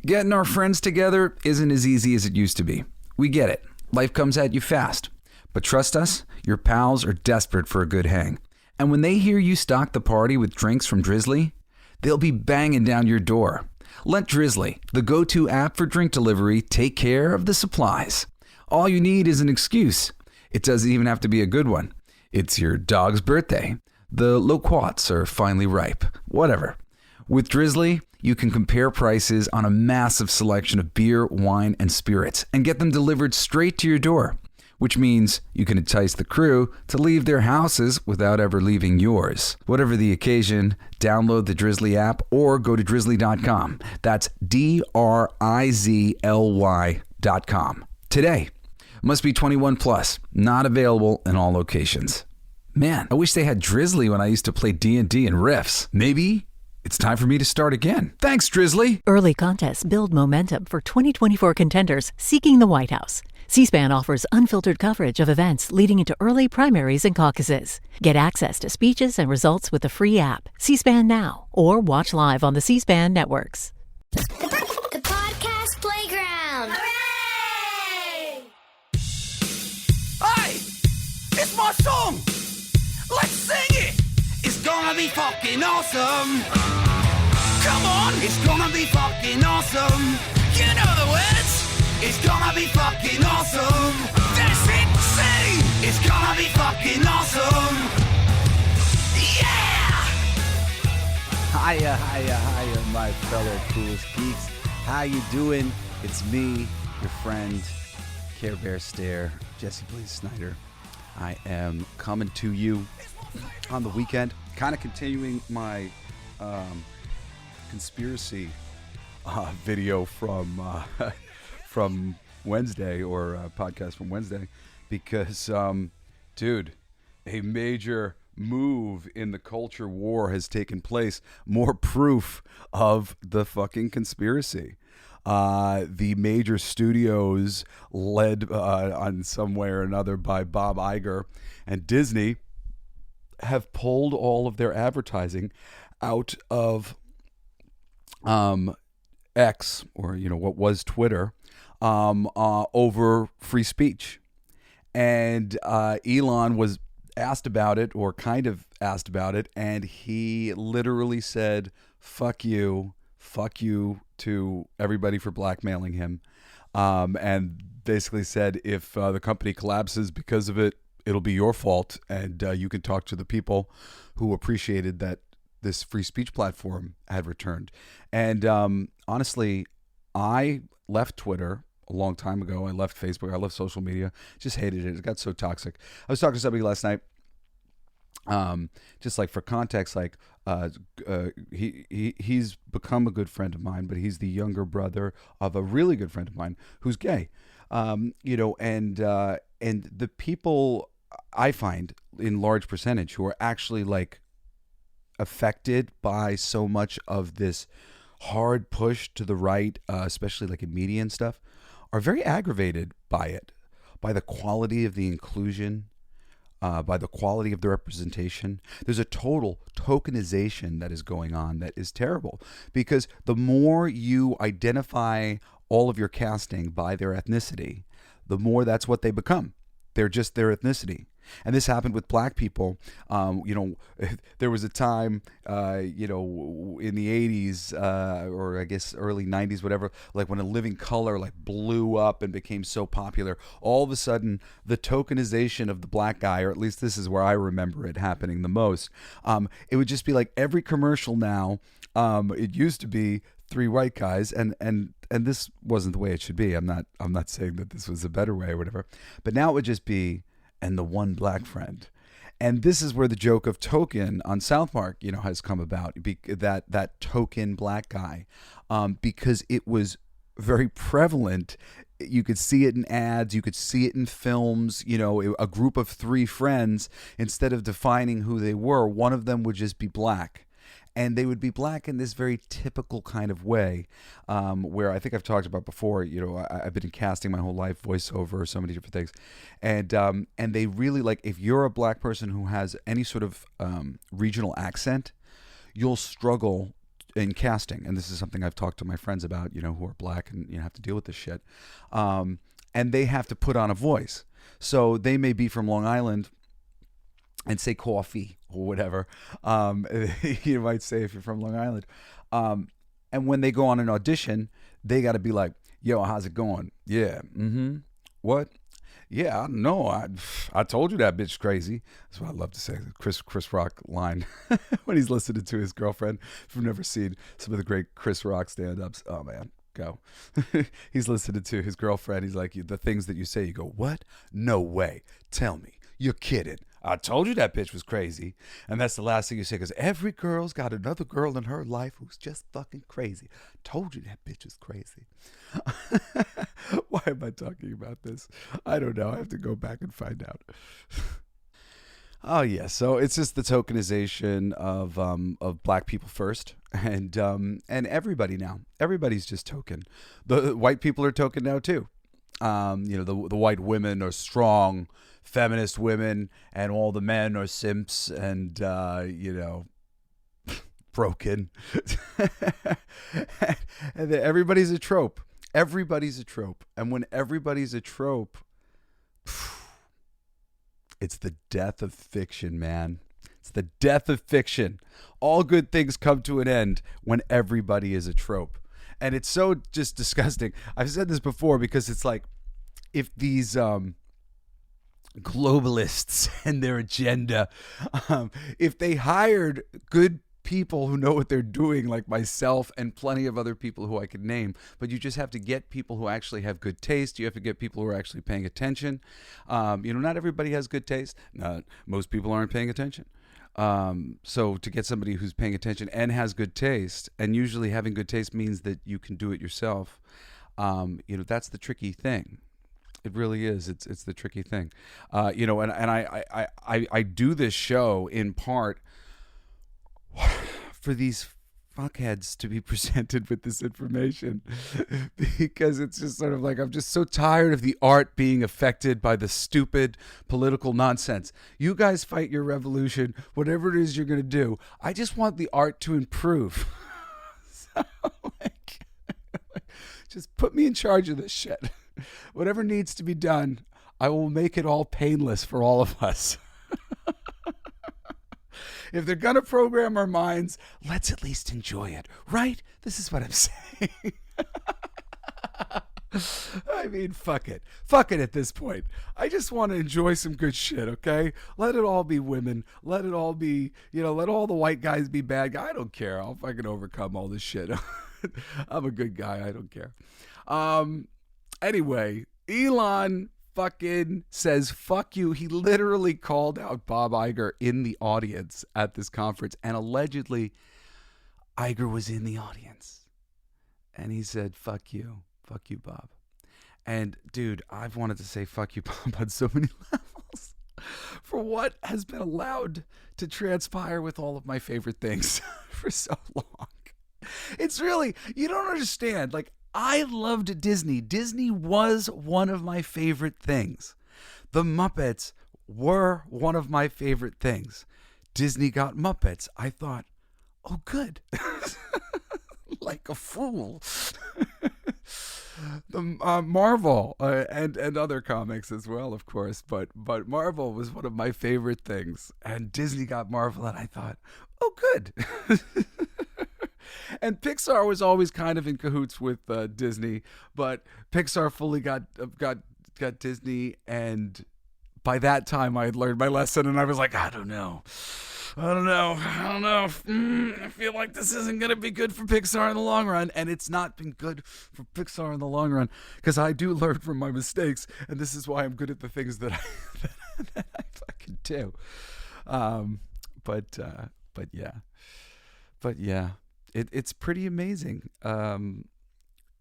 Getting our friends together isn't as easy as it used to be. We get it. Life comes at you fast. But trust us, your pals are desperate for a good hang. And when they hear you stock the party with drinks from Drizzly, they'll be banging down your door. Let Drizzly, the go-to app for drink delivery, take care of the supplies. All you need is an excuse. It doesn't even have to be a good one. It's your dog's birthday. The loquats are finally ripe. Whatever. With Drizzly, you can compare prices on a massive selection of beer, wine, and spirits and get them delivered straight to your door, which means you can entice the crew to leave their houses without ever leaving yours. Whatever the occasion, download the Drizzly app or go to drizzly.com. That's DRIZLY.com. Today. Must be 21 plus. Not available in all locations. Man, I wish they had Drizzly when I used to play D&D and Riffs. Maybe it's time for me to start again. Thanks, Drizzly. Early contests build momentum for 2024 contenders seeking the White House. C-SPAN offers unfiltered coverage of events leading into early primaries and caucuses. Get access to speeches and results with the free app, C-SPAN Now, or watch live on the C-SPAN networks. The podcast playground. Hooray! Hey! It's my song! Let's sing it! It's gonna be fucking awesome! Come on! It's gonna be fucking awesome! You know the words! It's gonna be fucking awesome! That's it! Sing! It's gonna be fucking awesome! Yeah! Hiya, my fellow Coolest Geeks. How you doing? It's me, your friend, Care Bear Stare, Jesse Blaze Snider. I am coming to you on the weekend, kind of continuing my conspiracy video from Wednesday, or podcast from Wednesday, because, dude, a major move in the culture war has taken place. More proof of the fucking conspiracy. The major studios, led on some way or another by Bob Iger and Disney, have pulled all of their advertising out of X, or what was Twitter, over free speech. And Elon was asked about it, or kind of asked about it, and he literally said, fuck you to everybody for blackmailing him, and basically said, if the company collapses because of it, it'll be your fault, and you can talk to the people who appreciated that this free speech platform had returned. And honestly, I left Twitter a long time ago. I left Facebook. I left social media. Just hated it. It got so toxic. I was talking to somebody last night. Just like for context, like he's become a good friend of mine, but he's the younger brother of a really good friend of mine who's gay. And the people I find in large percentage who are actually like affected by so much of this hard push to the right, especially like in media and stuff, are very aggravated by it, by the quality of the inclusion, by the quality of the representation. There's a total tokenization that is going on that is terrible, because the more you identify all of your casting by their ethnicity, the more that's what they become. They're just their ethnicity. And this happened with black people. There was a time, in the 80s, or I guess early 90s, whatever, like when A Living Color like blew up and became so popular, all of a sudden the tokenization of the black guy, or at least this is where I remember it happening the most, it would just be like every commercial now, it used to be three white guys, and this wasn't the way it should be. I'm not saying that this was a better way or whatever, but now it would just be, and the one black friend. And this is where the joke of token on South Park, has come about, that token black guy, because it was very prevalent. You could see it in ads, you could see it in films, a group of three friends, instead of defining who they were, one of them would just be black. And they would be black in this very typical kind of way, where I think I've talked about before. I've been in casting my whole life, voiceover, so many different things, and they really like, if you're a black person who has any sort of regional accent, you'll struggle casting, and this is something I've talked to my friends about, who are black and have to deal with this shit, and they have to put on a voice. So they may be from Long Island and say coffee or whatever. You might say if you're from Long Island. And when they go on an audition, they got to be like, yo, how's it going? Yeah. Mm-hmm. What? Yeah, I don't know. I told you that bitch crazy. That's what I love to say. Chris Rock line when he's listening to his girlfriend. If you've never seen some of the great Chris Rock stand-ups, oh man, go. He's listening to his girlfriend. He's like, the things that you say, you go, what? No way. Tell me. You're kidding. I told you that bitch was crazy. And that's the last thing you say, because every girl's got another girl in her life who's just fucking crazy. Told you that bitch is crazy. Why am I talking about this? I don't know. I have to go back and find out. Oh yeah, so it's just the tokenization of black people first, and everybody now. Everybody's just token. The white people are token now too. The white women are strong, feminist women, and all the men are simps and broken. And then everybody's a trope. Everybody's a trope, and when everybody's a trope, it's the death of fiction, man. It's the death of fiction. All good things come to an end when everybody is a trope. And it's so just disgusting. I've said this before because it's like if these globalists and their agenda, if they hired good people who know what they're doing, like myself and plenty of other people who I could name, but you just have to get people who actually have good taste. You have to get people who are actually paying attention. Not everybody has good taste. Most people aren't paying attention. So to get somebody who's paying attention and has good taste, and usually having good taste means that you can do it yourself. That's the tricky thing. It really is. It's the tricky thing. And I do this show in part for these fuckheads to be presented with this information, because it's just sort of like, I'm just so tired of the art being affected by the stupid political nonsense. You guys fight your revolution, whatever it is you're going to do. I just want the art to improve. So, just put me in charge of this shit. Whatever needs to be done, I will make it all painless for all of us. If they're going to program our minds, let's at least enjoy it, right? This is what I'm saying. I mean, fuck it. Fuck it at this point. I just want to enjoy some good shit, okay? Let it all be women. Let it all be, let all the white guys be bad guys. I don't care. I'll fucking overcome all this shit. I'm a good guy. I don't care. Anyway, Elon fucking says fuck you. He literally called out Bob Iger in the audience at this conference, and allegedly Iger was in the audience, and he said fuck you, Bob. And dude, I've wanted to say fuck you, Bob, on so many levels for what has been allowed to transpire with all of my favorite things for so long. It's really, you don't understand. Like, I loved Disney. Disney was one of my favorite things. The Muppets were one of my favorite things. Disney got Muppets. I thought, oh, good. Like a fool. The Marvel and other comics as well, of course. But Marvel was one of my favorite things. And Disney got Marvel, and I thought, oh, good. And Pixar was always kind of in cahoots with Disney, but Pixar fully got Disney, and by that time I had learned my lesson, and I was like, I don't know. I feel like this isn't going to be good for Pixar in the long run, and it's not been good for Pixar in the long run, because I do learn from my mistakes, and this is why I'm good at the things that I fucking do. But yeah. It's pretty amazing.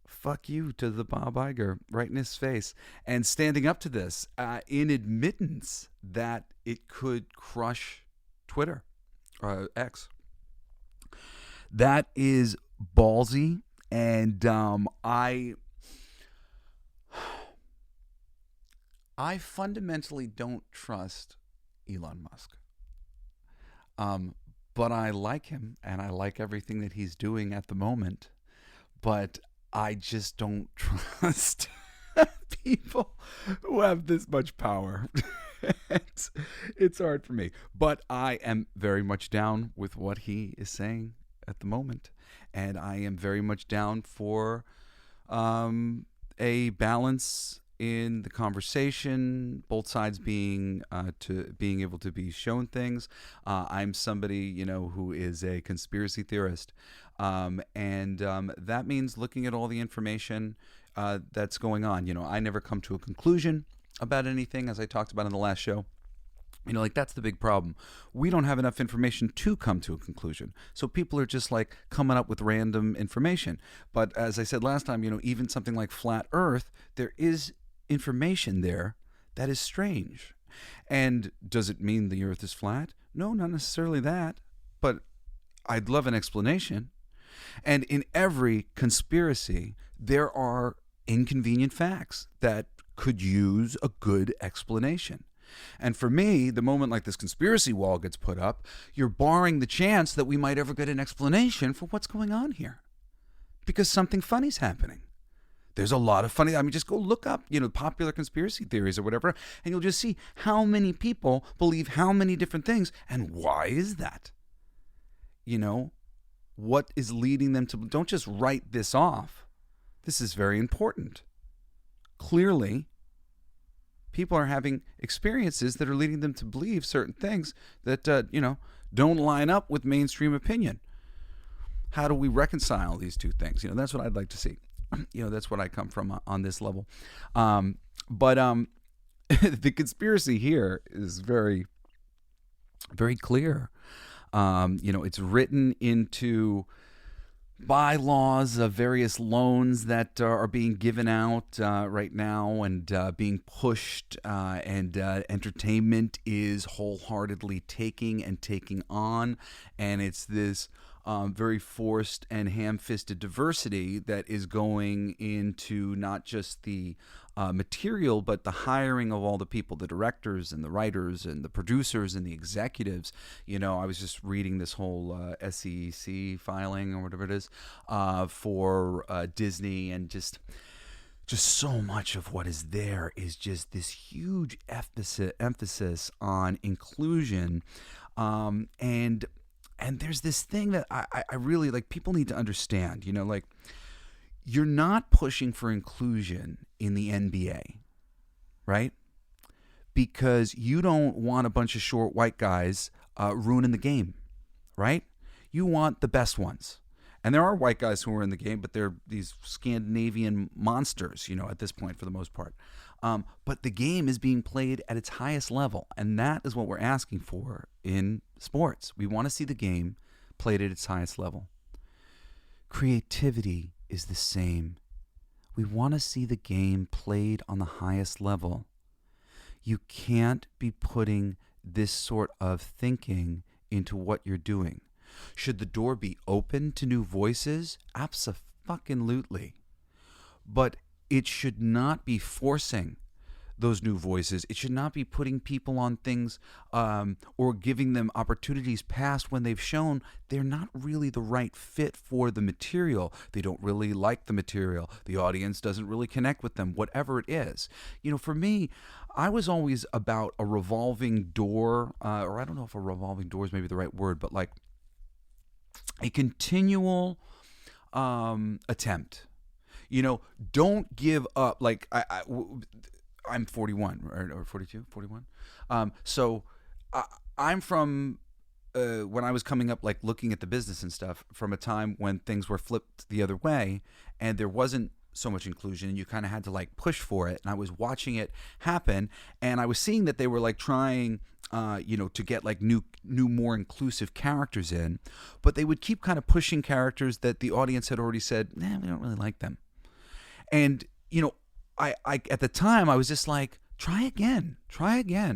Fuck you to the Bob Iger right in his face, and standing up to this in admittance that it could crush Twitter, X. That is ballsy, and I fundamentally don't trust Elon Musk. but I like him and I like everything that he's doing at the moment. But I just don't trust people who have this much power. It's hard for me. But I am very much down with what he is saying at the moment. And I am very much down for a balance in the conversation, both sides being able to be shown things. I'm somebody, who is a conspiracy theorist, and that means looking at all the information that's going on. I never come to a conclusion about anything, as I talked about in the last show. That's the big problem. We don't have enough information to come to a conclusion. So people are just like coming up with random information. But as I said last time, even something like flat Earth, there is information there that is strange. And does it mean the Earth is flat? No, not necessarily that. But I'd love an explanation. And in every conspiracy, there are inconvenient facts that could use a good explanation. And for me, the moment like this conspiracy wall gets put up, you're barring the chance that we might ever get an explanation for what's going on here. Because something funny's happening. There's a lot of funny, just go look up, popular conspiracy theories or whatever, and you'll just see how many people believe how many different things, and why is that? What is leading them to, don't just write this off. This is very important. Clearly, people are having experiences that are leading them to believe certain things that, don't line up with mainstream opinion. How do we reconcile these two things? That's what I'd like to see. That's what I come from on this level. But the conspiracy here is very, very clear. It's written into bylaws of various loans that are being given out right now and being pushed, and entertainment is wholeheartedly taking on, and it's this very forced and ham-fisted diversity that is going into not just the material, but the hiring of all the people, the directors and the writers and the producers and the executives. I was just reading this whole SEC filing or whatever it is for Disney, and just so much of what is there is just this huge emphasis on inclusion, and there's this thing that I really like. People need to understand, you're not pushing for inclusion in the NBA, right? Because you don't want a bunch of short white guys ruining the game, right? You want the best ones. And there are white guys who are in the game, but they're these Scandinavian monsters, at this point for the most part. But the game is being played at its highest level, and that is what we're asking for in sports. We want to see the game played at its highest level. Creativity is the same. We want to see the game played on the highest level. You can't be putting this sort of thinking into what you're doing. Should the door be open to new voices? Abso-fucking-lutely. But it should not be forcing those new voices. It should not be putting people on things or giving them opportunities past when they've shown they're not really the right fit for the material. They don't really like the material. The audience doesn't really connect with them, whatever it is. For me, I was always about a revolving door, or I don't know if a revolving door is maybe the right word, but like a continual attempt. Don't give up. Like I'm 41 or 42, 41. So I'm from when I was coming up, like looking at the business and stuff, from a time when things were flipped the other way and there wasn't so much inclusion, and you kind of had to like push for it. And I was watching it happen, and I was seeing that they were like trying, to get like new, more inclusive characters in, but they would keep kind of pushing characters that the audience had already said, we don't really like them. And, I at the time I was just like, try again.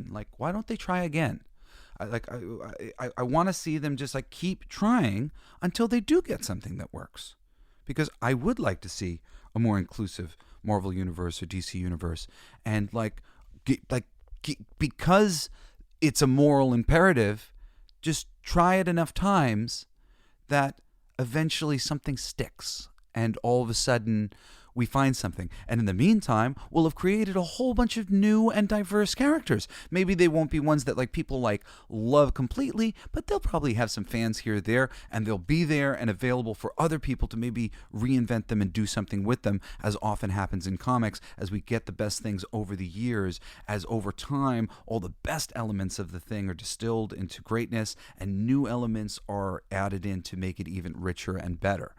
Like, why don't they try again? I want to see them just like keep trying until they do get something that works, because I would like to see a more inclusive Marvel universe or DC universe, and because it's a moral imperative just try it enough times that eventually something sticks, and all of a sudden we find something. And in the meantime, we'll have created a whole bunch of new and diverse characters. Maybe they won't be ones that like people like love completely, but they'll probably have some fans here or there, and they'll be there and available for other people to maybe reinvent them and do something with them, as often happens in comics as we get the best things over the years, as over time all the best elements of the thing are distilled into greatness and new elements are added in to make it even richer and better.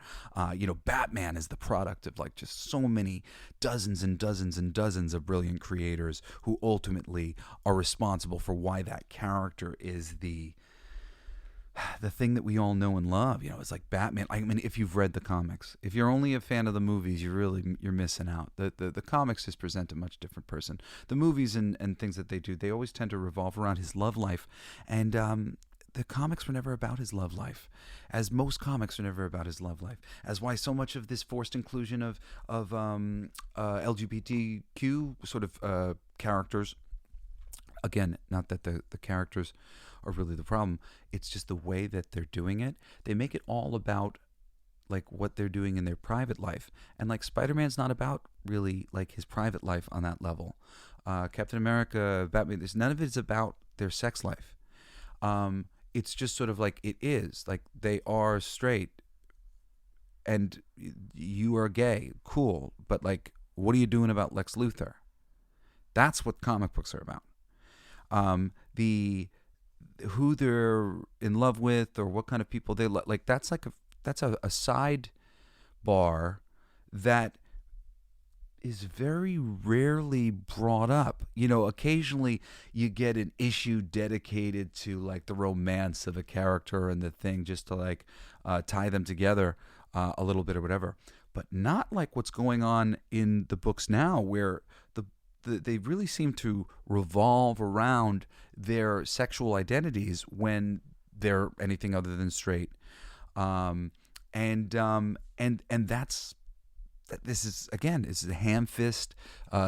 Batman is the product of like just so many dozens and dozens and dozens of brilliant creators who ultimately are responsible for why that character is the thing that we all know and love. It's like Batman. I mean, if you've read the comics, if you're only a fan of the movies, you're missing out. The comics just present a much different person. The movies and things that they do, they always tend to revolve around his love life, and the comics were never about his love life, as most comics are never about his love life. As why so much of this forced inclusion of LGBTQ sort of characters. Again, not that the characters are really the problem. It's just the way that they're doing it. They make it all about like what they're doing in their private life, and like Spider-Man's not about really like his private life on that level. Captain America, Batman, none of it is about their sex life. It's just sort of like it is. Like they are straight and you are gay. Cool. But like, what are you doing about Lex Luthor? That's what comic books are about. Who they're in love with or what kind of people they like, that's a side bar that is very rarely brought up. Occasionally you get an issue dedicated to like the romance of a character and the thing, just to like tie them together a little bit or whatever, but not like what's going on in the books now, where they really seem to revolve around their sexual identities when they're anything other than straight, and that's. This is, again, a ham fist,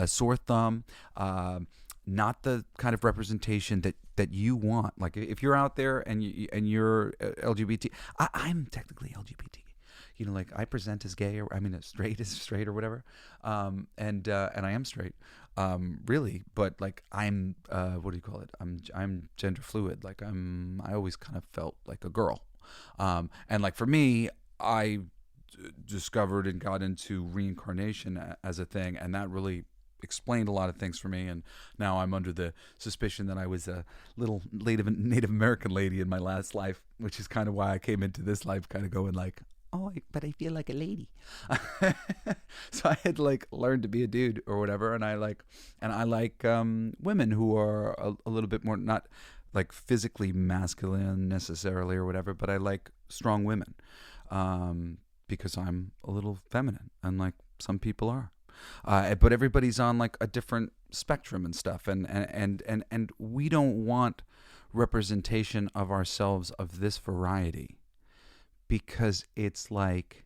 sore thumb, not the kind of representation that you want. Like if you're out there and you're LGBT, I'm technically LGBT. Like I present as gay, or straight as straight or whatever, and I am straight, really. But like I'm, what do you call it? I'm gender fluid. Like I always kind of felt like a girl, and like for me, I discovered and got into reincarnation as a thing, and that really explained a lot of things for me. And now I'm under the suspicion that I was a little Native American lady in my last life, which is kind of why I came into this life kind of going like, oh, but I feel like a lady. So I had like learned to be a dude or whatever, and I like women who are a little bit more, not like physically masculine necessarily or whatever, but I like strong women. Because I'm a little feminine, unlike some people are. But everybody's on like a different spectrum and stuff, and we don't want representation of ourselves of this variety, because it's like,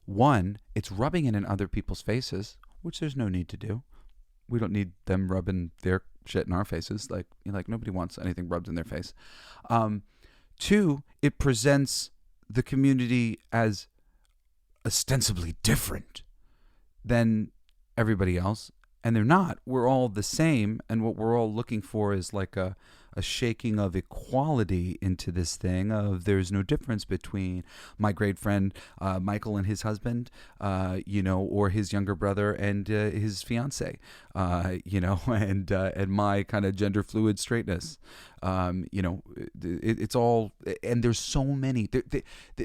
one, it's rubbing it in other people's faces, which there's no need to do. We don't need them rubbing their shit in our faces. Like nobody wants anything rubbed in their face. Two, it presents the community as ostensibly different than everybody else, and they're not. We're all the same, and what we're all looking for is like a shaking of equality into this thing of there's no difference between my great friend Michael and his husband, or his younger brother and his fiance, and my kind of gender fluid straightness. It's all, and there's so many.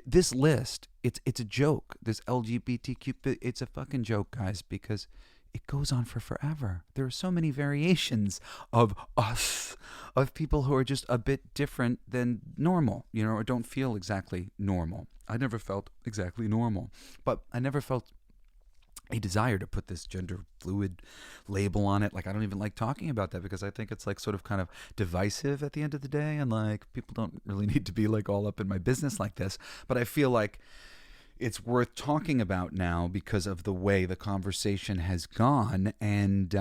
This list, it's a joke. This LGBTQ, it's a fucking joke, guys, because it goes on for forever. There are so many variations of us, of people who are just a bit different than normal, or don't feel exactly normal. I never felt exactly normal, but I never felt a desire to put this gender fluid label on it. Like, I don't even like talking about that, because I think it's like sort of kind of divisive at the end of the day, and like people don't really need to be like all up in my business like this. But I feel like it's worth talking about now because of the way the conversation has gone, and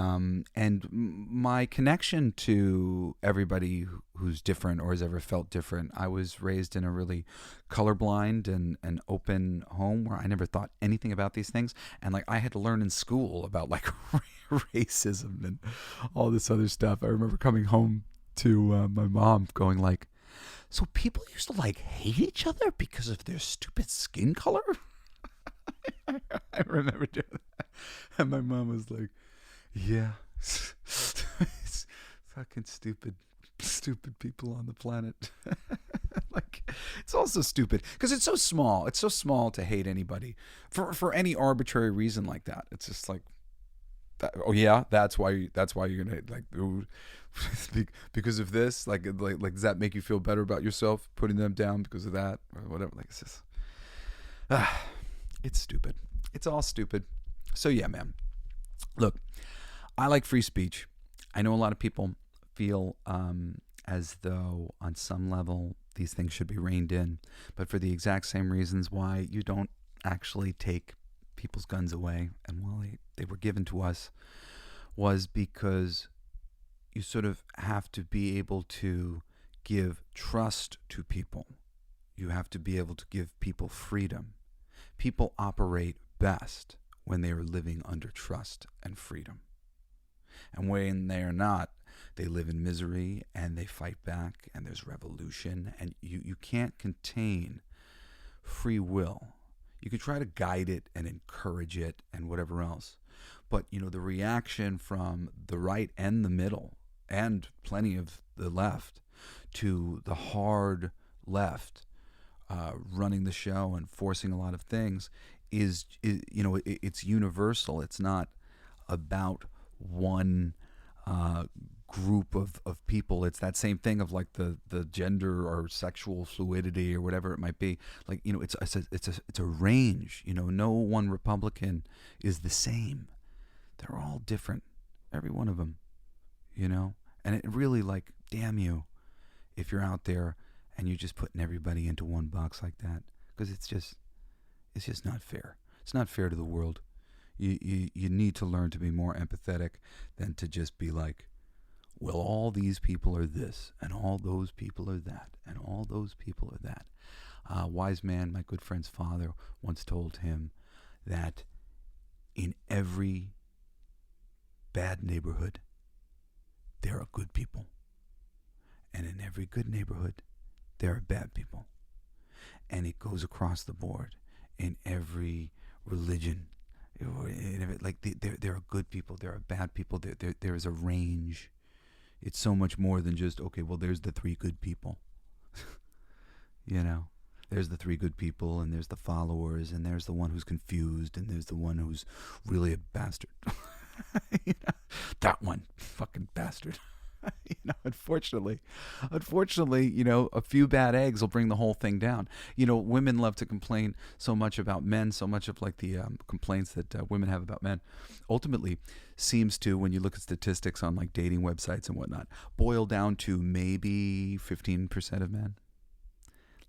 my connection to everybody who's different or has ever felt different. I was raised in a really colorblind and an open home where I never thought anything about these things, and like I had to learn in school about like racism and all this other stuff. I remember coming home to my mom going like, so people used to like hate each other because of their stupid skin color? I remember doing that. And my mom was like, yeah, it's fucking stupid people on the planet. Like, it's also stupid because it's so small. It's so small to hate anybody for any arbitrary reason like that. It's just like, oh yeah, that's why you're gonna like, ooh, because of this, like does that make you feel better about yourself putting them down because of that or whatever? Like, it's just it's stupid. It's all stupid. So yeah, man, look, I like free speech. I know a lot of people feel as though on some level these things should be reined in, but for the exact same reasons why you don't actually take people's guns away and why they were given to us, was because you sort of have to be able to give trust to people. You have to be able to give people freedom. People operate best when they are living under trust and freedom. And when they are not, they live in misery and they fight back and there's revolution. And you can't contain free will. You can try to guide it and encourage it and whatever else. But, you know, the reaction from the right and the middle and plenty of the left to the hard left running the show and forcing a lot of things is you know, it's universal. It's not about one group of people. It's that same thing of like the gender or sexual fluidity or whatever it might be. Like, you know, it's a range. You know, no one Republican is the same. They're all different, every one of them. You know, and it really, like, damn you if you're out there and you're just putting everybody into one box like that, because it's just not fair. It's not fair to the world. You need to learn to be more empathetic than to just be like, well, all these people are this, and all those people are that, and all those people are that. Wise man, my good friend's father, once told him that in every bad neighborhood, there are good people. And in every good neighborhood, there are bad people. And it goes across the board in every religion. Like, there are good people, there are bad people, there is a range. It's so much more than just, okay, well, there's the three good people. You know, there's the three good people, and there's the followers, and there's the one who's confused, and there's the one who's really a bastard. You know, that one, fucking bastard. You know, unfortunately, you know, a few bad eggs will bring the whole thing down. You know, women love to complain so much about men, so much of like the complaints that women have about men ultimately seems to, when you look at statistics on like dating websites and whatnot, boil down to maybe 15% of men.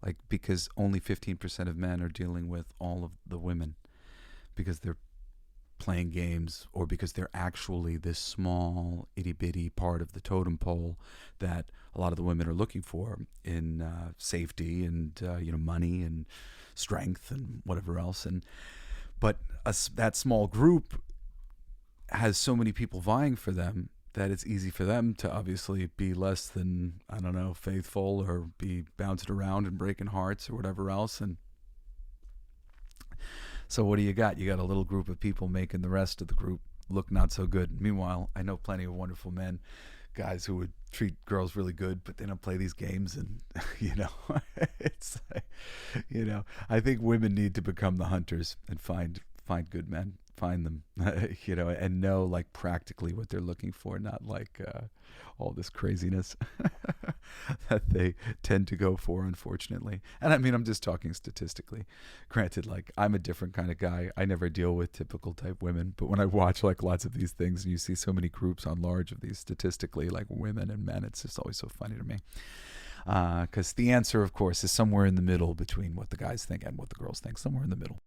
Like, because only 15% of men are dealing with all of the women because they're playing games, or because they're actually this small itty-bitty part of the totem pole that a lot of the women are looking for in safety and you know, money and strength and whatever else. But that small group has so many people vying for them that it's easy for them to obviously be less than, I don't know, faithful, or be bouncing around and breaking hearts or whatever else. And so what do you got? You got a little group of people making the rest of the group look not so good. Meanwhile, I know plenty of wonderful men, guys who would treat girls really good, but they don't play these games. And, you know, it's, you know, I think women need to become the hunters and find good men, find them, you know, and know like practically what they're looking for, not like all this craziness that they tend to go for, unfortunately. And I mean, I'm just talking statistically. Granted, like, I'm a different kind of guy. I never deal with typical type women, but when I watch like lots of these things and you see so many groups on large of these statistically, like women and men, it's just always so funny to me. Because the answer, of course, is somewhere in the middle between what the guys think and what the girls think. Somewhere in the middle.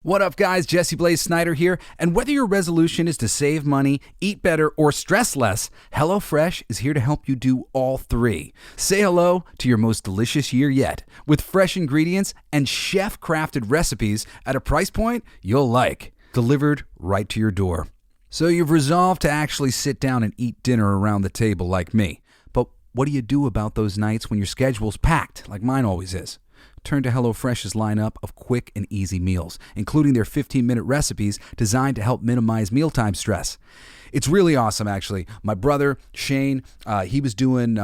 What up, guys? Jesse Blaze Snider here. And whether your resolution is to save money, eat better, or stress less, HelloFresh is here to help you do all three. Say hello to your most delicious year yet with fresh ingredients and chef-crafted recipes at a price point you'll like, delivered right to your door. So you've resolved to actually sit down and eat dinner around the table like me. But what do you do about those nights when your schedule's packed, like mine always is? Turn to HelloFresh's lineup of quick and easy meals, including their 15-minute recipes designed to help minimize mealtime stress. It's really awesome, actually. My brother, Shane, he was doing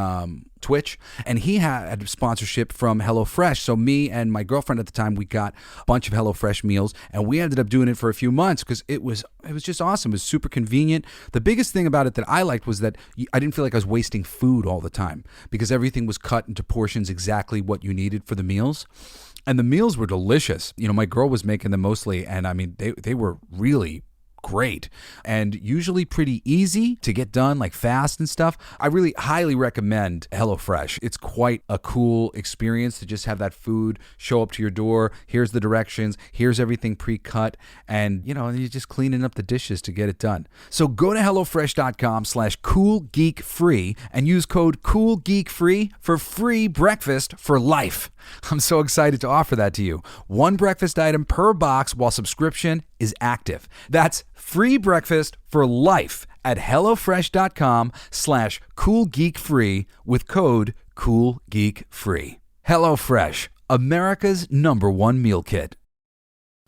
Twitch, and he had sponsorship from HelloFresh. So me and my girlfriend at the time, we got a bunch of HelloFresh meals, and we ended up doing it for a few months because it was just awesome. It was super convenient. The biggest thing about it that I liked was that I didn't feel like I was wasting food all the time because everything was cut into portions exactly what you needed for the meals. And the meals were delicious. You know, my girl was making them mostly, and I mean, they were really great and usually pretty easy to get done, like fast and stuff. I really highly recommend HelloFresh. It's quite a cool experience to just have that food show up to your door. Here's the directions, here's everything pre-cut, and you know, you're just cleaning up the dishes to get it done. So go to HelloFresh.com/CoolGeekFree and use code CoolGeekFree for free breakfast for life. I'm so excited to offer that to you. One breakfast item per box while subscription is active. That's free breakfast for life at HelloFresh.com/CoolGeekFree with code CoolGeekFree. HelloFresh, America's #1 meal kit.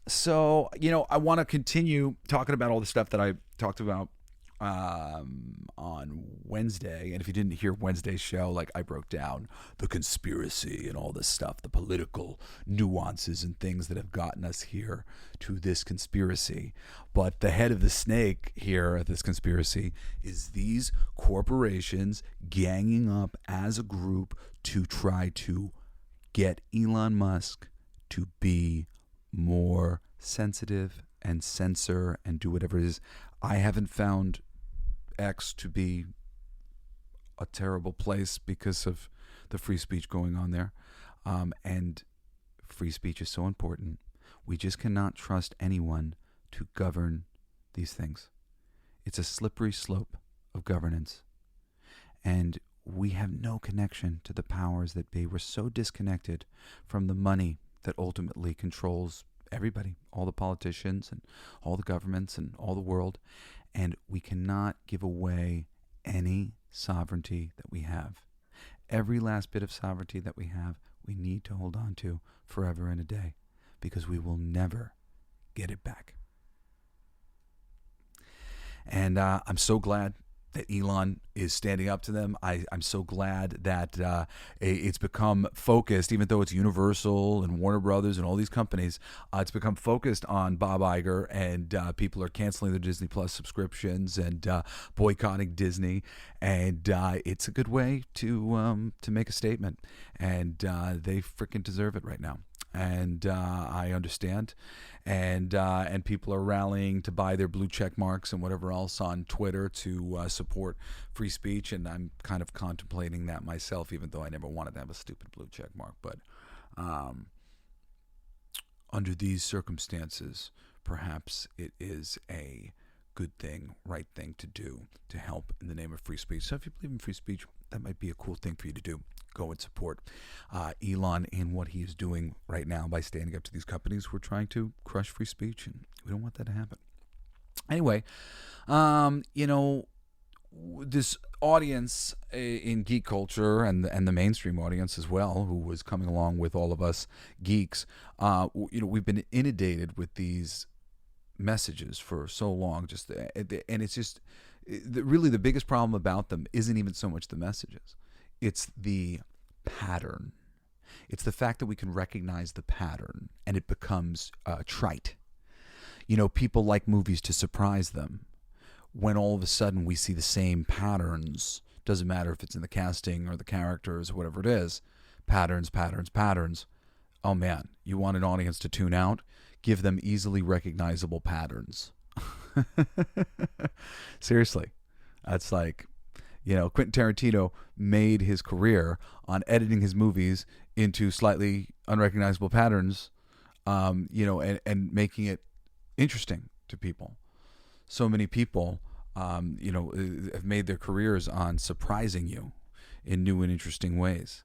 So, you know, I want to continue talking about all the stuff that I talked about on Wednesday. And if you didn't hear Wednesday's show, like I broke down the conspiracy and all this stuff, the political nuances and things that have gotten us here to this conspiracy. But the head of the snake here at this conspiracy is these corporations ganging up as a group to try to get Elon Musk to be more sensitive and censor and do whatever it is. I haven't found X to be a terrible place because of the free speech going on there. And free speech is so important. We just cannot trust anyone to govern these things. It's a slippery slope of governance. And we have no connection to the powers that be. We're so disconnected from the money that ultimately controls everybody, all the politicians and all the governments and all the world. And we cannot give away any sovereignty that we have. Every last bit of sovereignty that we have, we need to hold on to forever and a day because we will never get it back. And I'm so glad that Elon is standing up to them. I'm so glad that it's become focused, even though it's Universal and Warner Brothers and all these companies, it's become focused on Bob Iger, and people are canceling their Disney Plus subscriptions and boycotting Disney. And it's a good way to make a statement. And they freaking deserve it right now. And I understand, and people are rallying to buy their blue check marks and whatever else on Twitter to support free speech, and I'm kind of contemplating that myself, even though I never wanted to have a stupid blue check mark. But under these circumstances, perhaps it is a good thing, right thing to do to help in the name of free speech. So if you believe in free speech, that might be a cool thing for you to do. Go and support Elon in what he is doing right now by standing up to these companies who are trying to crush free speech, and we don't want that to happen. Anyway, you know, this audience in geek culture and the mainstream audience as well, who was coming along with all of us geeks, you know, we've been inundated with these messages for so long, and it's just really the biggest problem about them isn't even so much the messages. It's the pattern. It's the fact that we can recognize the pattern and it becomes trite. You know, people like movies to surprise them. When all of a sudden we see the same patterns, doesn't matter if it's in the casting or the characters or whatever it is, patterns. Oh man, you want an audience to tune out? Give them easily recognizable patterns. Seriously. That's like, Quentin Tarantino made his career on editing his movies into slightly unrecognizable patterns, and making it interesting to people. So many people, have made their careers on surprising you in new and interesting ways.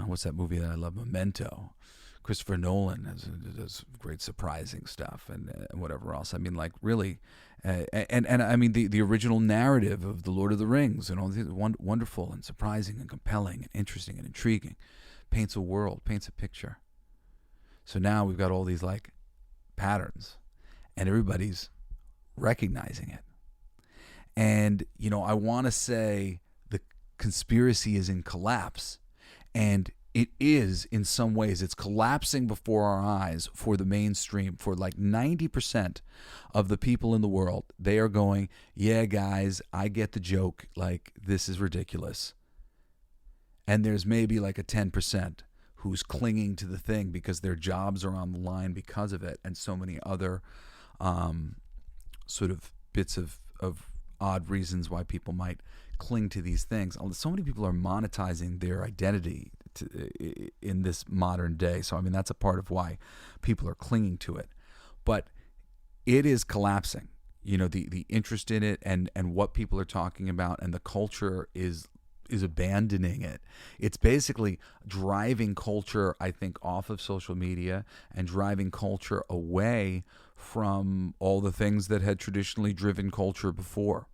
What's that movie that I love? Memento. Christopher Nolan does great surprising stuff and whatever else. I mean, like really, and I mean the original narrative of the Lord of the Rings and all these wonderful and surprising and compelling and interesting and intriguing, paints a world, paints a picture. So now we've got all these like patterns, and everybody's recognizing it. And I want to say the conspiracy is in collapse, and it is in some ways. It's collapsing before our eyes for the mainstream. For like 90% of the people in the world, they are going, yeah, guys, I get the joke. Like, this is ridiculous. And there's maybe like a 10% who's clinging to the thing because their jobs are on the line because of it, and so many other sort of bits of odd reasons why people might cling to these things. So many people are monetizing their identity in this modern day. So, I mean, that's a part of why people are clinging to it. But it is collapsing, the interest in it and what people are talking about, and the culture is abandoning it. It's basically driving culture, I think, off of social media and driving culture away from all the things that had traditionally driven culture before.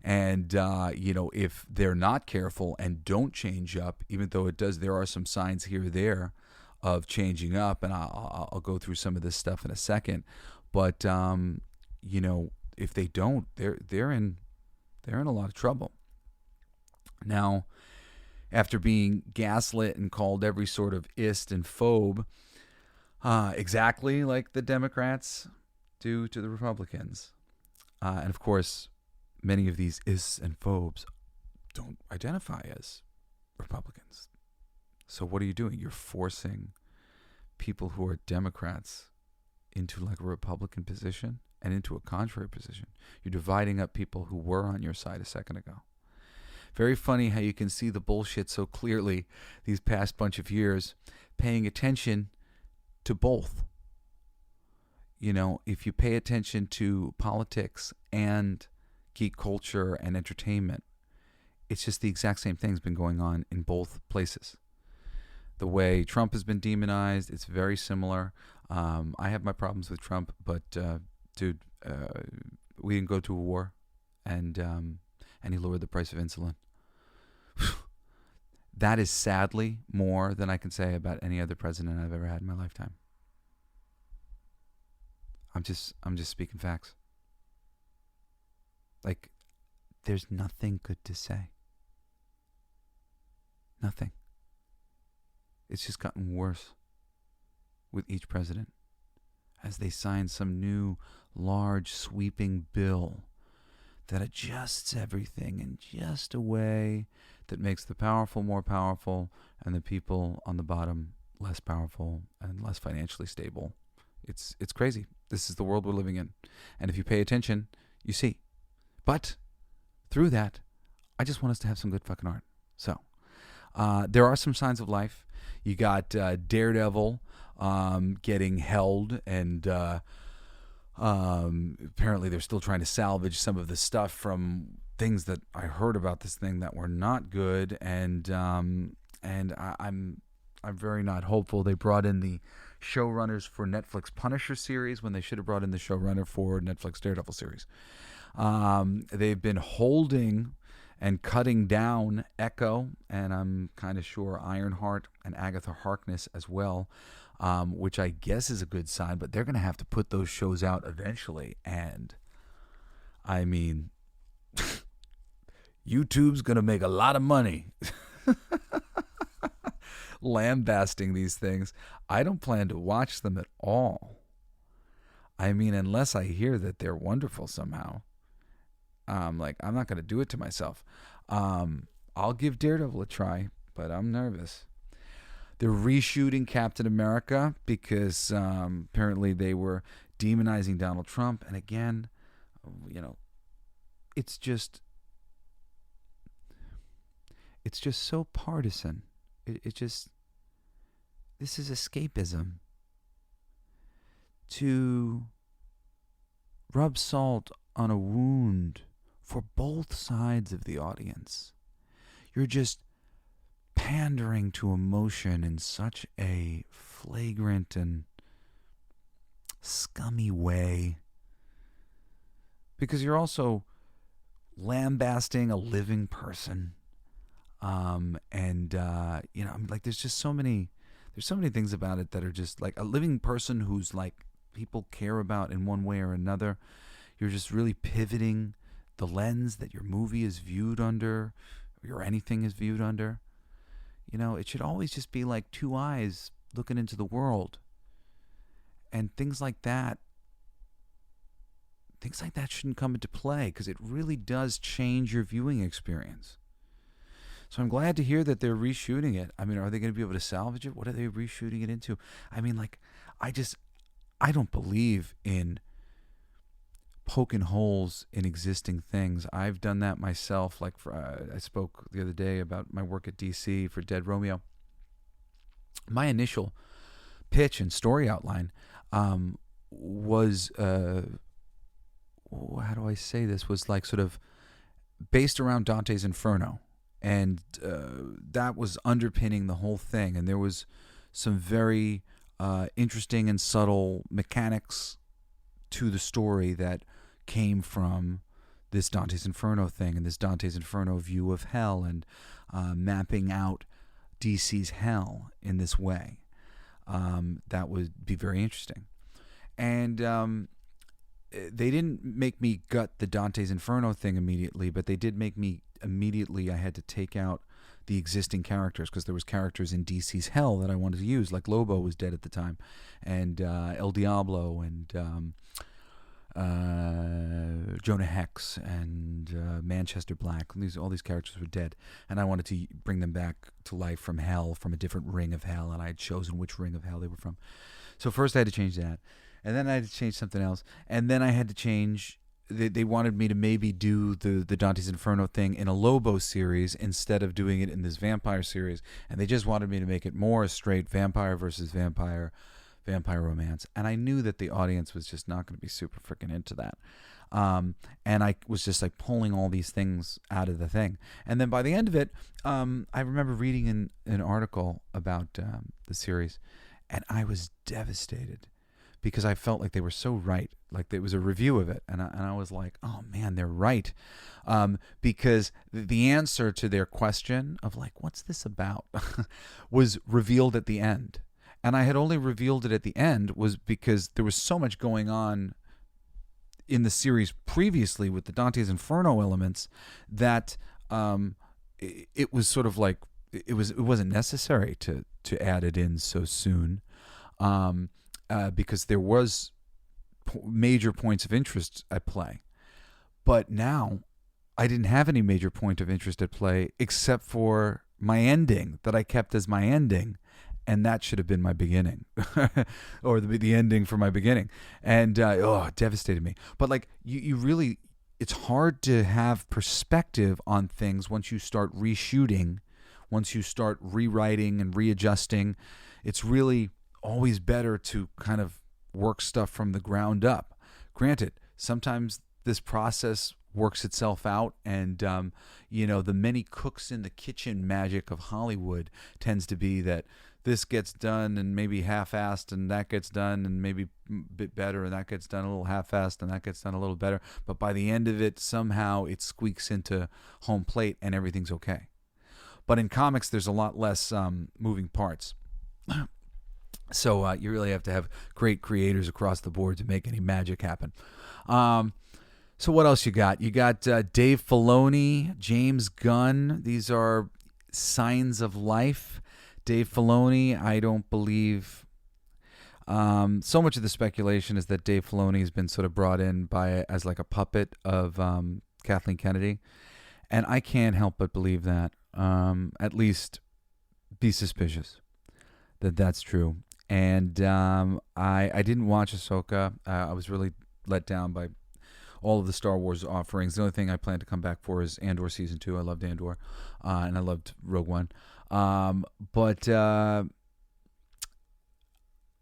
And, if they're not careful and don't change up, even though there are some signs here or there of changing up, and I'll go through some of this stuff in a second. But, if they don't, they're in a lot of trouble. Now, after being gaslit and called every sort of ist and phobe, exactly like the Democrats do to the Republicans, and of course, many of these ists and phobes don't identify as Republicans. So what are you doing? You're forcing people who are Democrats into like a Republican position and into a contrary position. You're dividing up people who were on your side a second ago. Very funny how you can see the bullshit so clearly these past bunch of years, paying attention to both. If you pay attention to politics and geek culture and entertainment, it's just the exact same thing's been going on in both places. The way Trump has been demonized, it's very similar. I have my problems with Trump, but dude, we didn't go to a war, and he lowered the price of insulin. That is sadly more than I can say about any other president I've ever had in my lifetime. I'm just speaking facts. Like, there's nothing good to say. Nothing. It's just gotten worse with each president as they sign some new, large, sweeping bill that adjusts everything in just a way that makes the powerful more powerful and the people on the bottom less powerful and less financially stable. It's crazy. This is the world we're living in. And if you pay attention, you see. But through that, I just want us to have some good fucking art. So there are some signs of life. You got Daredevil getting held, and apparently they're still trying to salvage some of the stuff from things that I heard about this thing that were not good, and I'm very not hopeful. They brought in the showrunners for Netflix Punisher series when they should have brought in the showrunner for Netflix Daredevil series. They've been holding and cutting down Echo, and I'm kind of sure Ironheart and Agatha Harkness as well, which I guess is a good sign, but they're going to have to put those shows out eventually. And I mean, YouTube's going to make a lot of money lambasting these things. I don't plan to watch them at all. I mean, unless I hear that they're wonderful somehow. I'm not going to do it to myself. I'll give Daredevil a try, but I'm nervous. They're reshooting Captain America because apparently they were demonizing Donald Trump. And again, it's just, it's just so partisan. This is escapism. To rub salt on a wound for both sides of the audience. You're just pandering to emotion in such a flagrant and scummy way. Because you're also lambasting a living person. There's just so many things about it that are just like a living person who's like people care about in one way or another. You're just really pivoting the lens that your movie is viewed under, or anything is viewed under. It should always just be like two eyes looking into the world. And things like that shouldn't come into play, because it really does change your viewing experience. So I'm glad to hear that they're reshooting it. I mean, are they going to be able to salvage it? What are they reshooting it into? I mean, like, I don't believe in poking holes in existing things. I've done that myself. Like, I spoke the other day about my work at DC for Dead Romeo. My initial pitch and story outline was, how do I say this, was like sort of based around Dante's Inferno. And that was underpinning the whole thing. And there was some very interesting and subtle mechanics to the story that came from this Dante's Inferno thing and this Dante's Inferno view of hell, and mapping out DC's hell in this way. That would be very interesting. And they didn't make me gut the Dante's Inferno thing immediately, but they did make me immediately, I had to take out the existing characters, because there was characters in DC's hell that I wanted to use, like Lobo was dead at the time, and El Diablo, and Jonah Hex, and Manchester Black. All these characters were dead, and I wanted to bring them back to life from hell, from a different ring of hell, and I had chosen which ring of hell they were from. So first I had to change that, and then I had to change something else, and then I had to change. They wanted me to maybe do the Dante's Inferno thing in a Lobo series instead of doing it in this vampire series, and they just wanted me to make it more a straight vampire versus vampire romance. And I knew that the audience was just not going to be super freaking into that. And I was just like pulling all these things out of the thing. And then by the end of it, I remember reading an article about the series, and I was devastated, because I felt like they were so right. Like, there was a review of it, and I was like, oh man, they're right. Because the answer to their question of like, what's this about, was revealed at the end. And I had only revealed it at the end was because there was so much going on in the series previously with the Dante's Inferno elements that it was sort of like, it wasn't necessary to add it in so soon. Because there was major points of interest at play. But now I didn't have any major point of interest at play except for my ending that I kept as my ending, and that should have been my beginning, or the ending for my beginning. And it devastated me. But like, you really, it's hard to have perspective on things once you start reshooting, once you start rewriting and readjusting. It's really always better to kind of work stuff from the ground up. Granted, sometimes this process works itself out, and the many cooks in the kitchen magic of Hollywood tends to be that this gets done and maybe half-assed, and that gets done and maybe a bit better, and that gets done a little half-assed, and that gets done a little better, but by the end of it, somehow it squeaks into home plate and everything's okay. But in comics, there's a lot less moving parts. So you really have to have great creators across the board to make any magic happen. So what else you got? You got Dave Filoni, James Gunn. These are signs of life. Dave Filoni, I don't believe... so much of the speculation is that Dave Filoni has been sort of brought in as like a puppet of Kathleen Kennedy. And I can't help but believe that. At least be suspicious that that's true. And I didn't watch Ahsoka. I was really let down by all of the Star Wars offerings. The only thing I plan to come back for is Andor Season 2. I loved Andor, and I loved Rogue One. But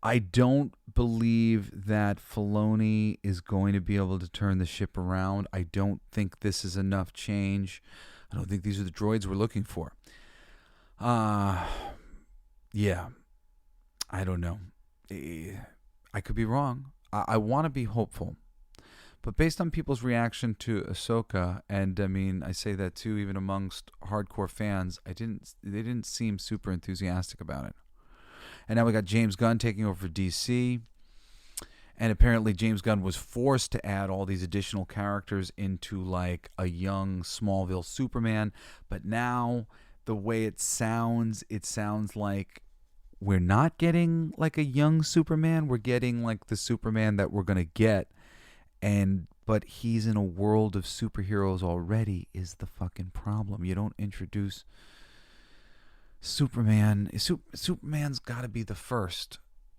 I don't believe that Filoni is going to be able to turn the ship around. I don't think this is enough change. I don't think these are the droids we're looking for. Yeah, I don't know. I could be wrong. I want to be hopeful. But based on people's reaction to Ahsoka, and I mean, I say that too, even amongst hardcore fans, they didn't seem super enthusiastic about it. And now we got James Gunn taking over for DC. And apparently James Gunn was forced to add all these additional characters into like a young Smallville Superman. But now the way it sounds like we're not getting like a young Superman. We're getting like the Superman that we're going to get. But he's in a world of superheroes already is the fucking problem. You don't introduce Superman. Superman's got to be the first.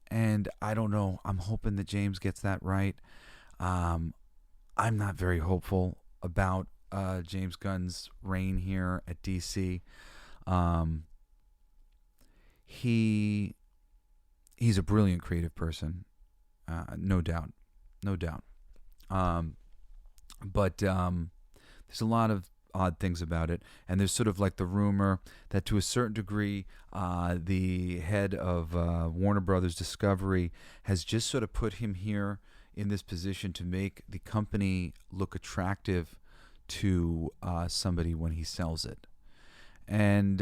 And I don't know. I'm hoping that James gets that right. I'm not very hopeful about James Gunn's reign here at DC. He's a brilliant creative person, no doubt. But there's a lot of odd things about it, and there's sort of like the rumor that to a certain degree the head of Warner Brothers Discovery has just sort of put him here in this position to make the company look attractive to somebody when he sells it. And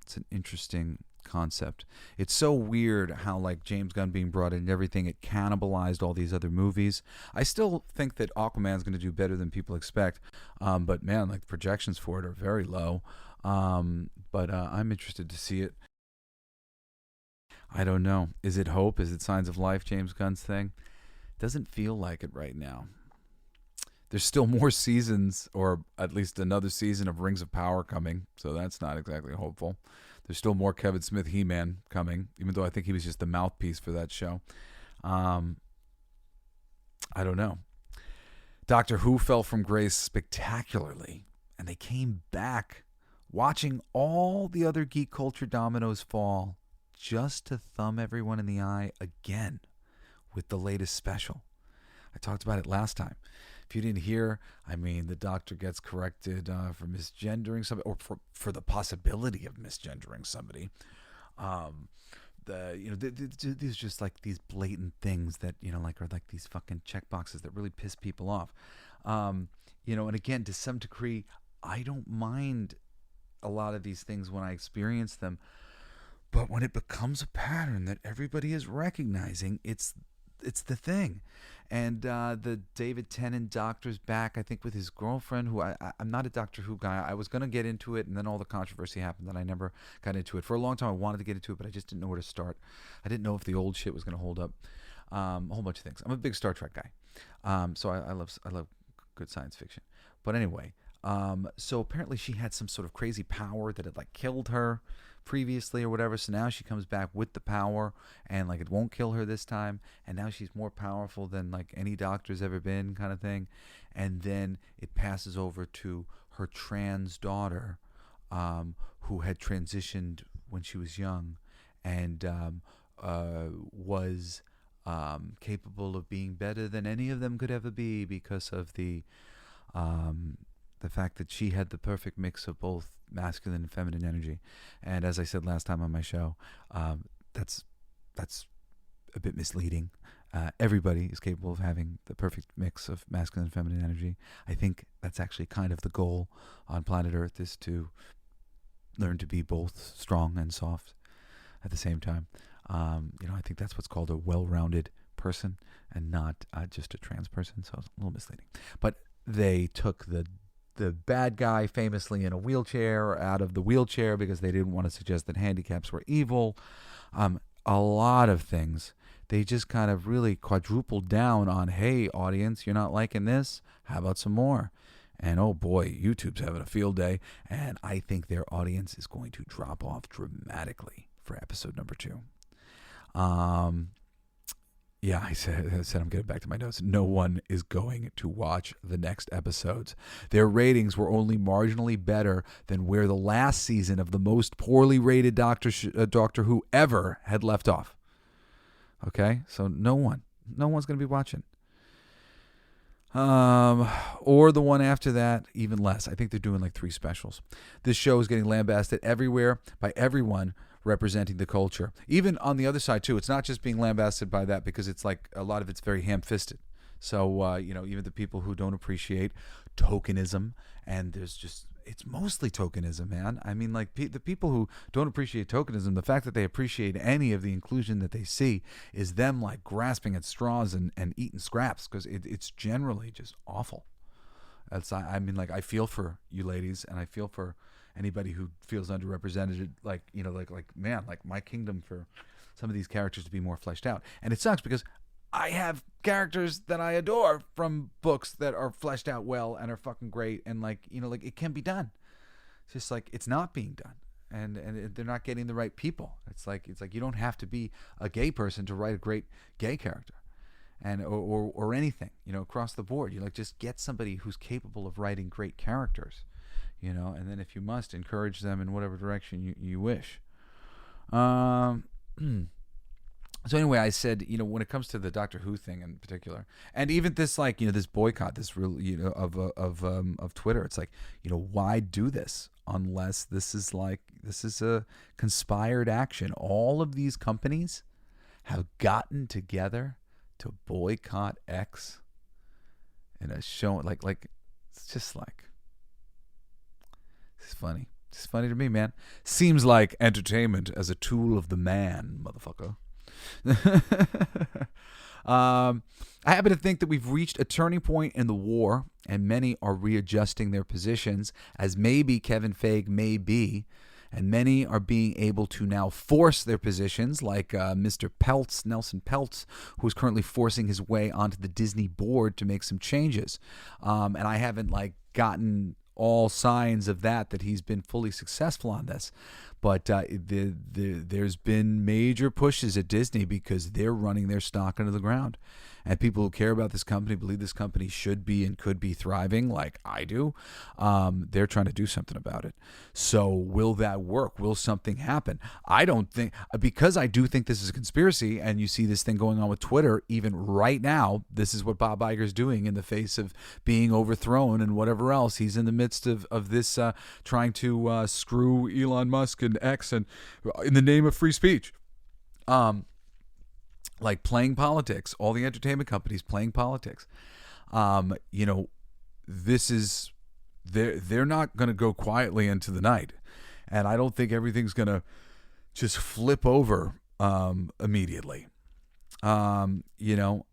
it's an interesting concept. It's so weird how like James Gunn being brought in and everything, it cannibalized all these other movies. I still think that Aquaman's going to do better than people expect, but man, like the projections for it are very low. But I'm interested to see it. I don't know. Is it hope? Is it signs of life? James Gunn's thing doesn't feel like it right now. There's still more seasons, or at least another season of Rings of Power coming, so that's not exactly hopeful. There's still more Kevin Smith He-Man coming, even though I think he was just the mouthpiece for that show. I don't know. Doctor Who fell from grace spectacularly, and they came back watching all the other geek culture dominoes fall just to thumb everyone in the eye again with the latest special. I talked about it last time. If you didn't hear, I mean, the Doctor gets corrected for misgendering somebody, or for the possibility of misgendering somebody. These just like these blatant things that are like these fucking check boxes that really piss people off. And again, to some degree, I don't mind a lot of these things when I experience them, but when it becomes a pattern that everybody is recognizing, it's the thing. And the David Tennant Doctor's back, I think, with his girlfriend, who I'm not a Doctor Who guy. I was going to get into it, and then all the controversy happened, and I never got into it. For a long time, I wanted to get into it, but I just didn't know where to start. I didn't know if the old shit was going to hold up. A whole bunch of things. I'm a big Star Trek guy, so I love good science fiction. But anyway, so apparently she had some sort of crazy power that had like killed her previously or whatever, so now she comes back with the power, and like it won't kill her this time, and now she's more powerful than like any Doctor's ever been, kind of thing. And then it passes over to her trans daughter, who had transitioned when she was young, and was capable of being better than any of them could ever be because of the fact that she had the perfect mix of both masculine and feminine energy. And as I said last time on my show, that's a bit misleading. Everybody is capable of having the perfect mix of masculine and feminine energy. I think that's actually kind of the goal on planet Earth, is to learn to be both strong and soft at the same time. I think that's what's called a well-rounded person, and not just a trans person. So it's a little misleading. But they took the bad guy, famously in a wheelchair, out of the wheelchair because they didn't want to suggest that handicaps were evil. A lot of things. They just kind of really quadrupled down on, hey, audience, you're not liking this? How about some more? And oh boy, YouTube's having a field day. And I think their audience is going to drop off dramatically for episode number 2. Yeah, I said I'm getting back to my notes. No one is going to watch the next episodes. Their ratings were only marginally better than where the last season of the most poorly rated Doctor Who ever had left off. Okay, so no one's going to be watching. Or the one after that, even less. I think they're doing like 3 specials. This show is getting lambasted everywhere by everyone representing the culture. Even on the other side too, it's not just being lambasted by that, because it's like a lot of it's very ham-fisted. So even the people who don't appreciate tokenism, and it's mostly tokenism, man. I mean, like the people who don't appreciate tokenism, the fact that they appreciate any of the inclusion that they see is them like grasping at straws and eating scraps, because it's generally just awful. I mean, like, I feel for you ladies, and I feel for anybody who feels underrepresented. Like, man, like my kingdom for some of these characters to be more fleshed out. And it sucks because I have characters that I adore from books that are fleshed out well and are fucking great, and like it can be done. It's just like it's not being done, and they're not getting the right people. It's like you don't have to be a gay person to write a great gay character, and or anything, across the board. You like just get somebody who's capable of writing great characters, and then if you must, encourage them in whatever direction you wish. So anyway, I said, when it comes to the Doctor Who thing in particular, and even this, like, this boycott, this real, of Twitter, it's like, why do this unless this is a conspired action? All of these companies have gotten together to boycott X in a show, like it's just like, it's funny. It's funny to me, man. Seems like entertainment as a tool of the man, motherfucker. I happen to think that we've reached a turning point in the war, and many are readjusting their positions, as maybe Kevin Feige may be, and many are being able to now force their positions, like Mr. Peltz, Nelson Peltz, who is currently forcing his way onto the Disney board to make some changes. And I haven't gotten all signs of that he's been fully successful on this. But there's been major pushes at Disney because they're running their stock into the ground. And people who care about this company, believe this company should be and could be thriving like I do, they're trying to do something about it. So will that work? Will something happen? I don't think, because I do think this is a conspiracy, and you see this thing going on with Twitter even right now. This is what Bob Iger's doing in the face of being overthrown and whatever else. He's in the midst of this trying to screw Elon Musk and X, and in the name of free speech. Like playing politics, all the entertainment companies playing politics. This is, they're not going to go quietly into the night, and I don't think everything's going to just flip over immediately. And I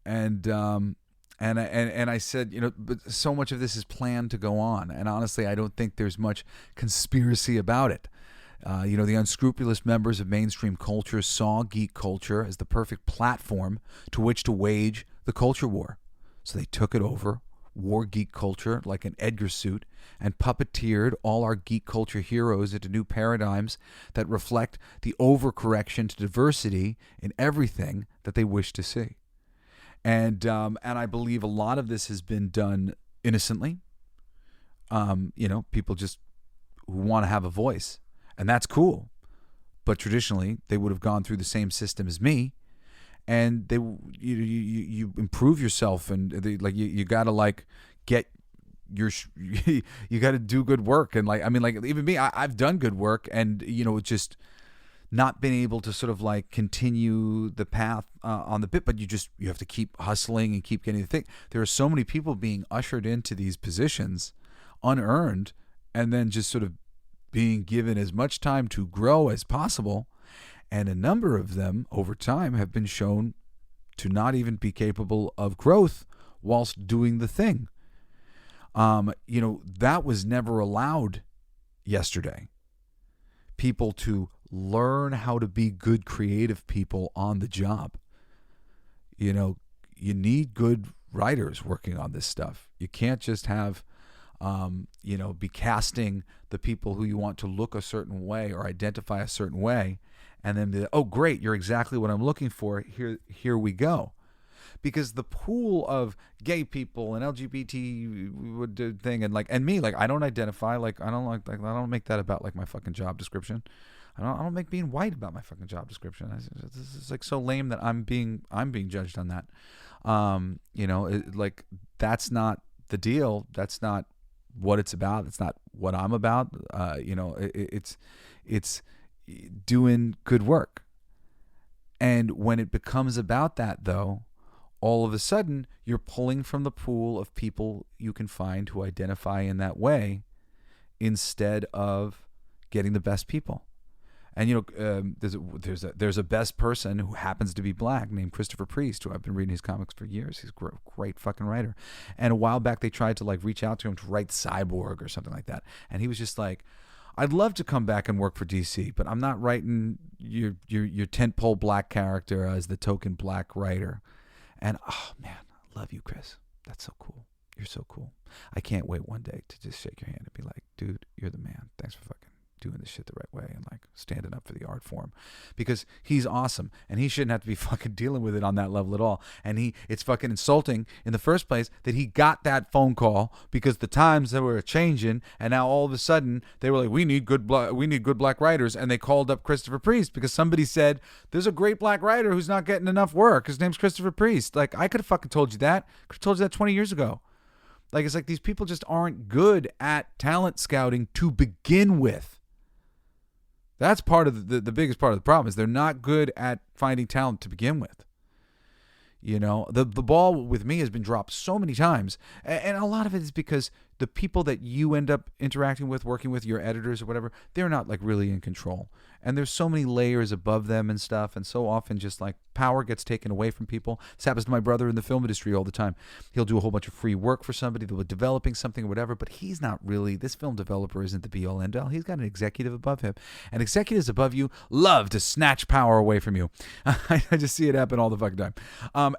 said, but so much of this is planned to go on, and honestly, I don't think there's much conspiracy about it. The unscrupulous members of mainstream culture saw geek culture as the perfect platform to which to wage the culture war. So they took it over, wore geek culture like an Edgar suit, and puppeteered all our geek culture heroes into new paradigms that reflect the overcorrection to diversity in everything that they wish to see. And I believe a lot of this has been done innocently. People just who want to have a voice. And that's cool, but traditionally they would have gone through the same system as me, and you improve yourself, and you gotta get your you gotta do good work, and even me, I've done good work, and just not been able to sort of continue the path on the bit, but you have to keep hustling and keep getting the thing. There are so many people being ushered into these positions unearned, and then just sort of being given as much time to grow as possible, and a number of them over time have been shown to not even be capable of growth whilst doing the thing. That was never allowed yesterday. People to learn how to be good creative people on the job. You need good writers working on this stuff. You can't just have be casting the people who you want to look a certain way or identify a certain way, and then oh great, you're exactly what I'm looking for. Here we go. because the pool of gay people and LGBT would do thing and me, like I don't identify, like I don't make that about like my fucking job description. I don't make being white about my fucking job description. This is like so lame that I'm being judged on that. Like that's not the deal. That's not what it's about. It's not what I'm about. It's doing good work. And when it becomes about that, though, all of a sudden you're pulling from the pool of people you can find who identify in that way instead of getting the best people. And there's a best person who happens to be black named Christopher Priest, who I've been reading his comics for years. He's a great fucking writer. And a while back they tried to like reach out to him to write Cyborg or something like that, and he was just like, I'd love to come back and work for DC, but I'm not writing your tentpole black character as the token black writer. And oh man, I love you, Chris. That's so cool. You're so cool. I can't wait one day to just shake your hand and be like, dude, you're the man. Thanks for fucking doing this shit the right way and like standing up for the art form, because he's awesome and he shouldn't have to be fucking dealing with it on that level at all. And it's fucking insulting in the first place that he got that phone call because the times that were changing, and now all of a sudden they were like, we need good black writers, and they called up Christopher Priest because somebody said there's a great black writer who's not getting enough work. His name's Christopher Priest. Like I could have fucking told you that. Could have told you that 20 years ago. Like it's like these people just aren't good at talent scouting to begin with. That's part of the biggest part of the problem, is they're not good at finding talent to begin with. You know, the ball with me has been dropped so many times, and a lot of it is because the people that you end up interacting with, working with, your editors or whatever, they're not like really in control. And there's so many layers above them and stuff, and so often just like power gets taken away from people. This happens to my brother in the film industry all the time. He'll do a whole bunch of free work for somebody that was developing something or whatever, but he's not really, this film developer isn't the be-all end-all. He's got an executive above him, and executives above you love to snatch power away from you. I just see it happen all the fucking time.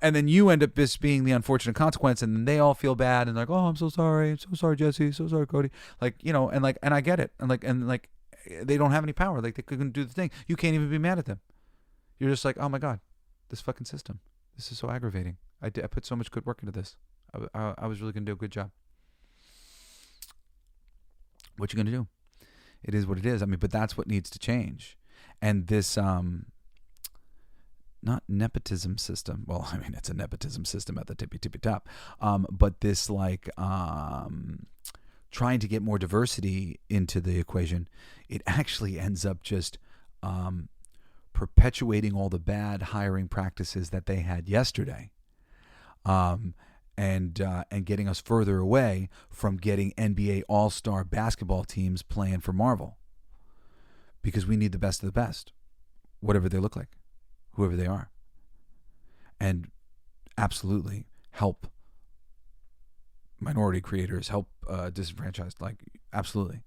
And then you end up just being the unfortunate consequence, and then they all feel bad and like, oh, I'm so sorry, Jesse, so sorry, Cody. Like, you know, and I get it, and they don't have any power. Like they couldn't do the thing. You can't even be mad at them. You're just like, oh my God, this fucking system. This is so aggravating. I put so much good work into this. I was really going to do a good job. What you going to do? It is what it is. I mean, but that's what needs to change. And this, not nepotism system. Well, I mean, it's a nepotism system at the tippy top. But this trying to get more diversity into the equation, it actually ends up just perpetuating all the bad hiring practices that they had yesterday, and getting us further away from getting NBA All-Star basketball teams playing for Marvel, because we need the best of the best, whatever they look like, whoever they are, and absolutely help minority creators, help disenfranchised, like absolutely,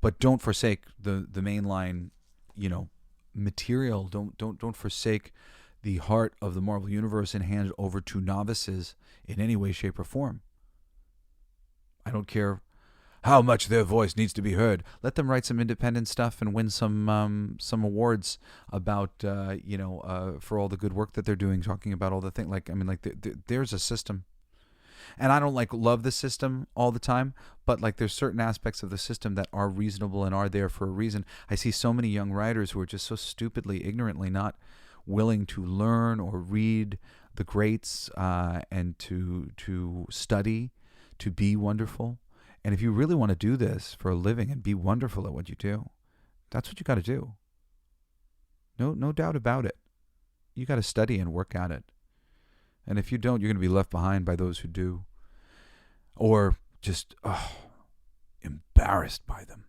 but don't forsake the mainline, you know, material. Don't forsake the heart of the Marvel universe and hand it over to novices in any way, shape, or form. I don't care how much their voice needs to be heard. Let them write some independent stuff and win some awards about for all the good work that they're doing, talking about all the things. Like, I mean, like there's a system. And I don't love the system all the time, but like there's certain aspects of the system that are reasonable and are there for a reason. I see so many young writers who are just so stupidly, ignorantly not willing to learn or read the greats, and to study, to be wonderful. And if you really want to do this for a living and be wonderful at what you do, that's what you got to do. No doubt about it. You got to study and work at it. And if you don't, you're going to be left behind by those who do. Or just embarrassed by them.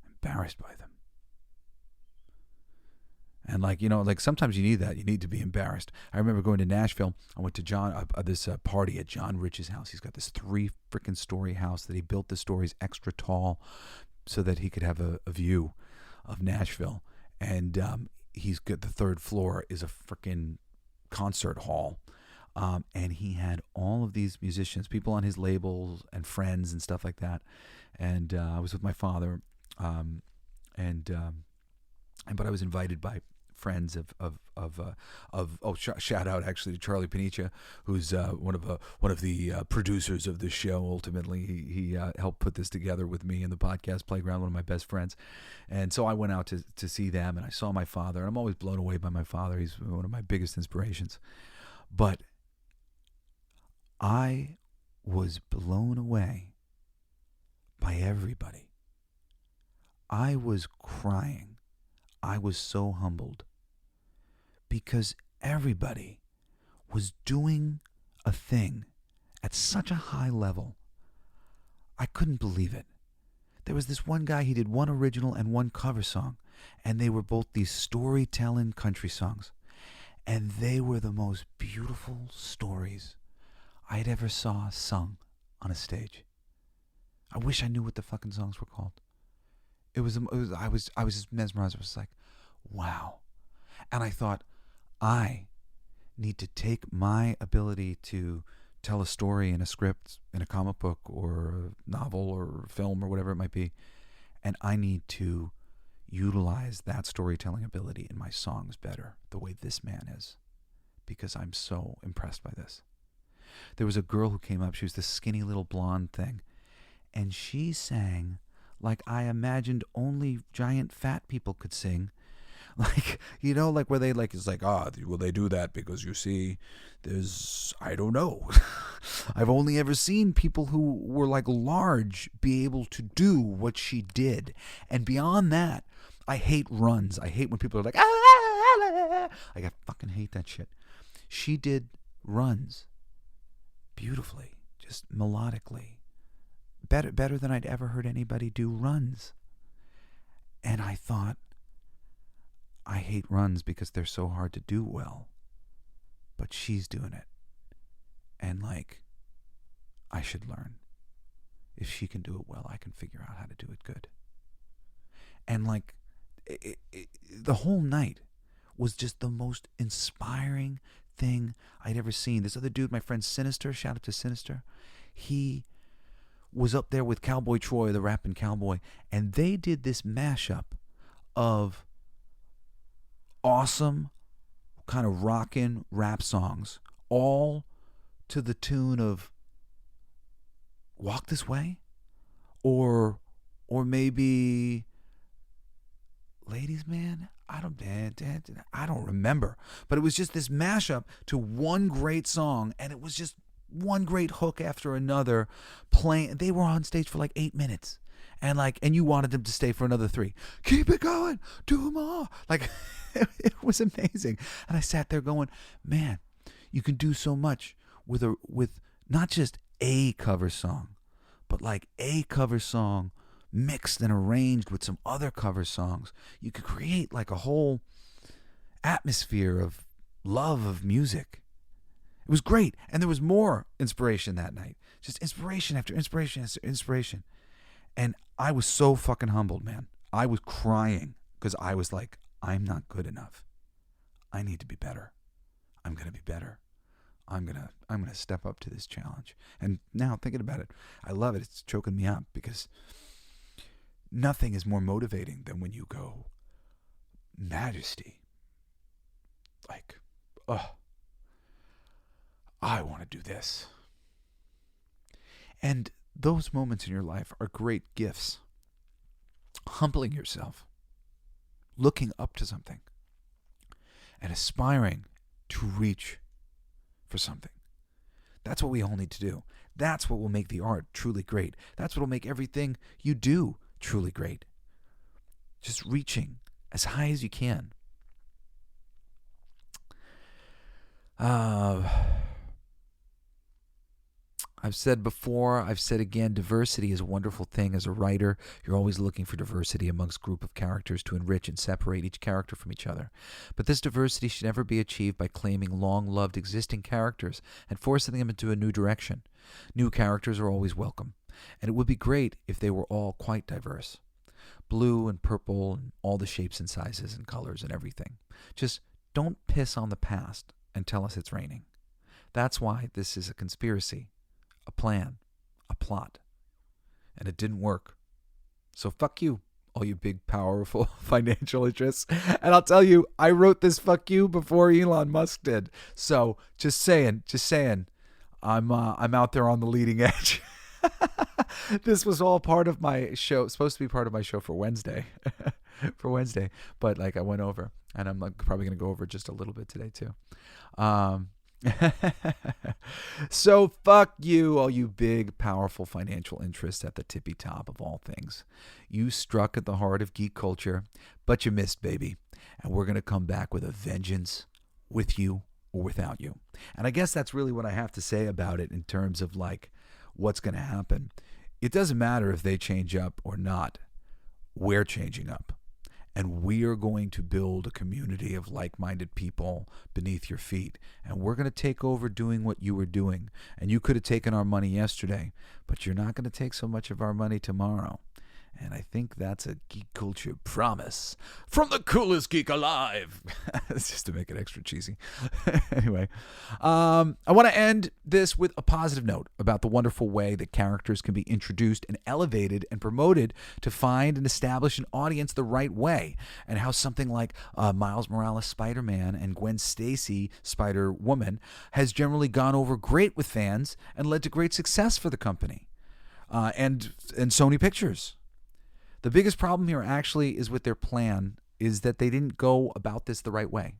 Embarrassed by them. And sometimes you need that. You need to be embarrassed. I remember going to Nashville. I went to this party at John Rich's house. He's got this 3 freaking story house that he built. The stories extra tall so that he could have a view of Nashville. And he's got the 3rd floor is a freaking concert hall, and he had all of these musicians, people on his labels and friends and stuff like that. And I was with my father, but I was invited by friends shout out actually to Charlie Panicia, who's one of the producers of this show. Ultimately, he helped put this together with me in the podcast playground. One of my best friends, and so I went out to see them, and I saw my father. And I'm always blown away by my father. He's one of my biggest inspirations. But I was blown away by everybody. I was crying. I was so humbled because everybody was doing a thing at such a high level. I couldn't believe it. There was this one guy, he did one original and one cover song, and they were both these storytelling country songs. And they were the most beautiful stories I had ever saw sung on a stage. I wish I knew what the fucking songs were called. I was just mesmerized. I was like, wow. And I thought, I need to take my ability to tell a story in a script, in a comic book or a novel or film or whatever it might be, and I need to utilize that storytelling ability in my songs better, the way this man is, because I'm so impressed by this. There was a girl who came up. She was this skinny little blonde thing, and she sang like I imagined only giant fat people could sing. Like, you know, like where they like, it's like, well, they do that because you see, I don't know. I've only ever seen people who were like large be able to do what she did. And beyond that, I hate runs. I hate when people are like, like I fucking hate that shit. She did runs beautifully, just melodically. Better than I'd ever heard anybody do runs. And I thought, I hate runs because they're so hard to do well. But she's doing it. And like, I should learn. If she can do it well, I can figure out how to do it good. And like, the whole night was just the most inspiring thing I'd ever seen. This other dude, my friend Sinister, shout out to Sinister, he was up there with Cowboy Troy, the rapping cowboy, and they did this mashup of awesome kind of rockin' rap songs, all to the tune of Walk This Way, or maybe Ladies Man. I don't remember, but it was just this mashup to one great song, and it was just one great hook after another playing. They were on stage for like 8 minutes, and you wanted them to stay for another 3. Keep it going, do more. Like, it was amazing. And I sat there going, man, you can do so much with not just a cover song, but like a cover song mixed and arranged with some other cover songs. You could create like a whole atmosphere of love of music. It was great. And there was more inspiration that night. Just inspiration after inspiration after inspiration. And I was so fucking humbled, man. I was crying because I was like, I'm not good enough. I need to be better. I'm going to be better. I'm going to step up to this challenge. And now thinking about it, I love it. It's choking me up because nothing is more motivating than when you go, Majesty. Like, I want to do this. And those moments in your life are great gifts. Humbling yourself, looking up to something, and aspiring to reach for something. That's what we all need to do. That's what will make the art truly great. That's what will make everything you do truly great. Just reaching as high as you can. I've said before, I've said again, diversity is a wonderful thing. As a writer, you're always looking for diversity amongst a group of characters to enrich and separate each character from each other. But this diversity should never be achieved by claiming long-loved existing characters and forcing them into a new direction. New characters are always welcome, and it would be great if they were all quite diverse. Blue and purple and all the shapes and sizes and colors and everything. Just don't piss on the past and tell us it's raining. That's why this is a conspiracy. A plan, a plot, and it didn't work. So fuck you, all you big, powerful financial interests. And I'll tell you, I wrote this fuck you before Elon Musk did. So just saying, I'm out there on the leading edge. This was all part of my show, supposed to be part of my show for Wednesday, but like I went over, and I'm like probably going to go over just a little bit today too. So fuck you, all you big, powerful financial interests at the tippy top of all things. You struck at the heart of geek culture, but you missed, baby. And we're going to come back with a vengeance, with you or without you. And I guess that's really what I have to say about it in terms of like what's going to happen. It doesn't matter if they change up or not. We're changing up. And we are going to build a community of like-minded people beneath your feet. And we're going to take over doing what you were doing. And you could have taken our money yesterday, but you're not going to take so much of our money tomorrow. And I think that's a geek culture promise from the coolest geek alive. It's just to make it extra cheesy. Anyway, I want to end this with a positive note about the wonderful way that characters can be introduced and elevated and promoted to find and establish an audience the right way, and how something like Miles Morales Spider-Man and Gwen Stacy Spider-Woman has generally gone over great with fans and led to great success for the company and Sony Pictures. The biggest problem here actually is with their plan, is that they didn't go about this the right way.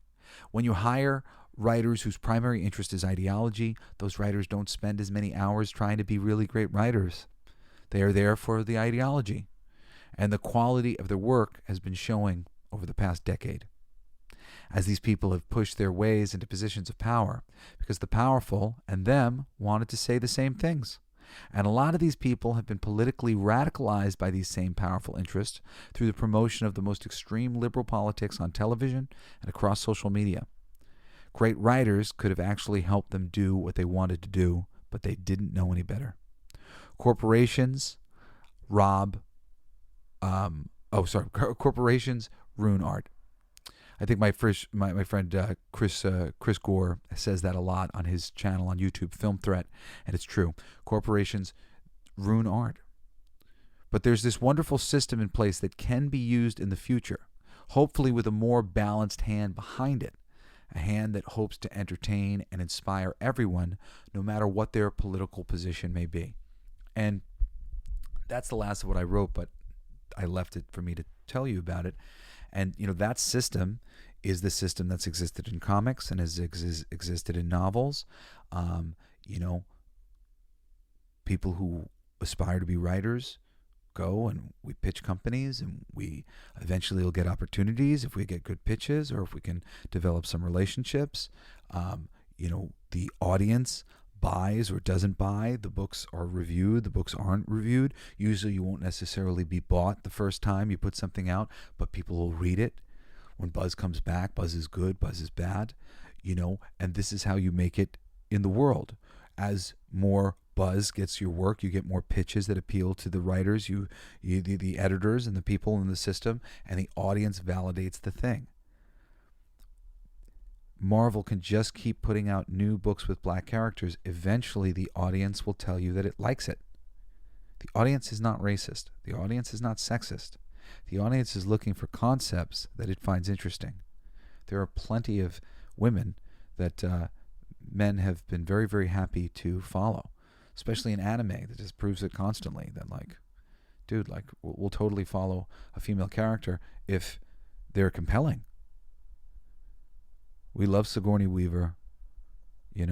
When you hire writers whose primary interest is ideology, those writers don't spend as many hours trying to be really great writers. They are there for the ideology. And the quality of their work has been showing over the past decade, as these people have pushed their ways into positions of power, because the powerful and them wanted to say the same things. And a lot of these people have been politically radicalized by these same powerful interests through the promotion of the most extreme liberal politics on television and across social media. Great writers could have actually helped them do what they wanted to do, but they didn't know any better. Corporations corporations ruin art. I think my friend Chris Gore says that a lot on his channel on YouTube, Film Threat, and it's true. Corporations ruin art. But there's this wonderful system in place that can be used in the future, hopefully with a more balanced hand behind it, a hand that hopes to entertain and inspire everyone, no matter what their political position may be. And that's the last of what I wrote, but I left it for me to tell you about it. And, that system is the system that's existed in comics and has existed in novels. People who aspire to be writers go and we pitch companies, and we eventually will get opportunities if we get good pitches or if we can develop some relationships. The audience buys or doesn't buy. The books are reviewed. The books aren't reviewed. Usually you won't necessarily be bought the first time you put something out, but people will read it. When buzz comes back, buzz is good, buzz is bad, and this is how you make it in the world. As more buzz gets your work, you get more pitches that appeal to the writers, the editors and the people in the system, and the audience validates the thing. Marvel can just keep putting out new books with black characters. Eventually, the audience will tell you that it likes it. The audience is not racist. The audience is not sexist. The audience is looking for concepts that it finds interesting. There are plenty of women that men have been very, very happy to follow, especially in anime. That just proves it constantly that, we'll totally follow a female character if they're compelling. We love Sigourney Weaver, we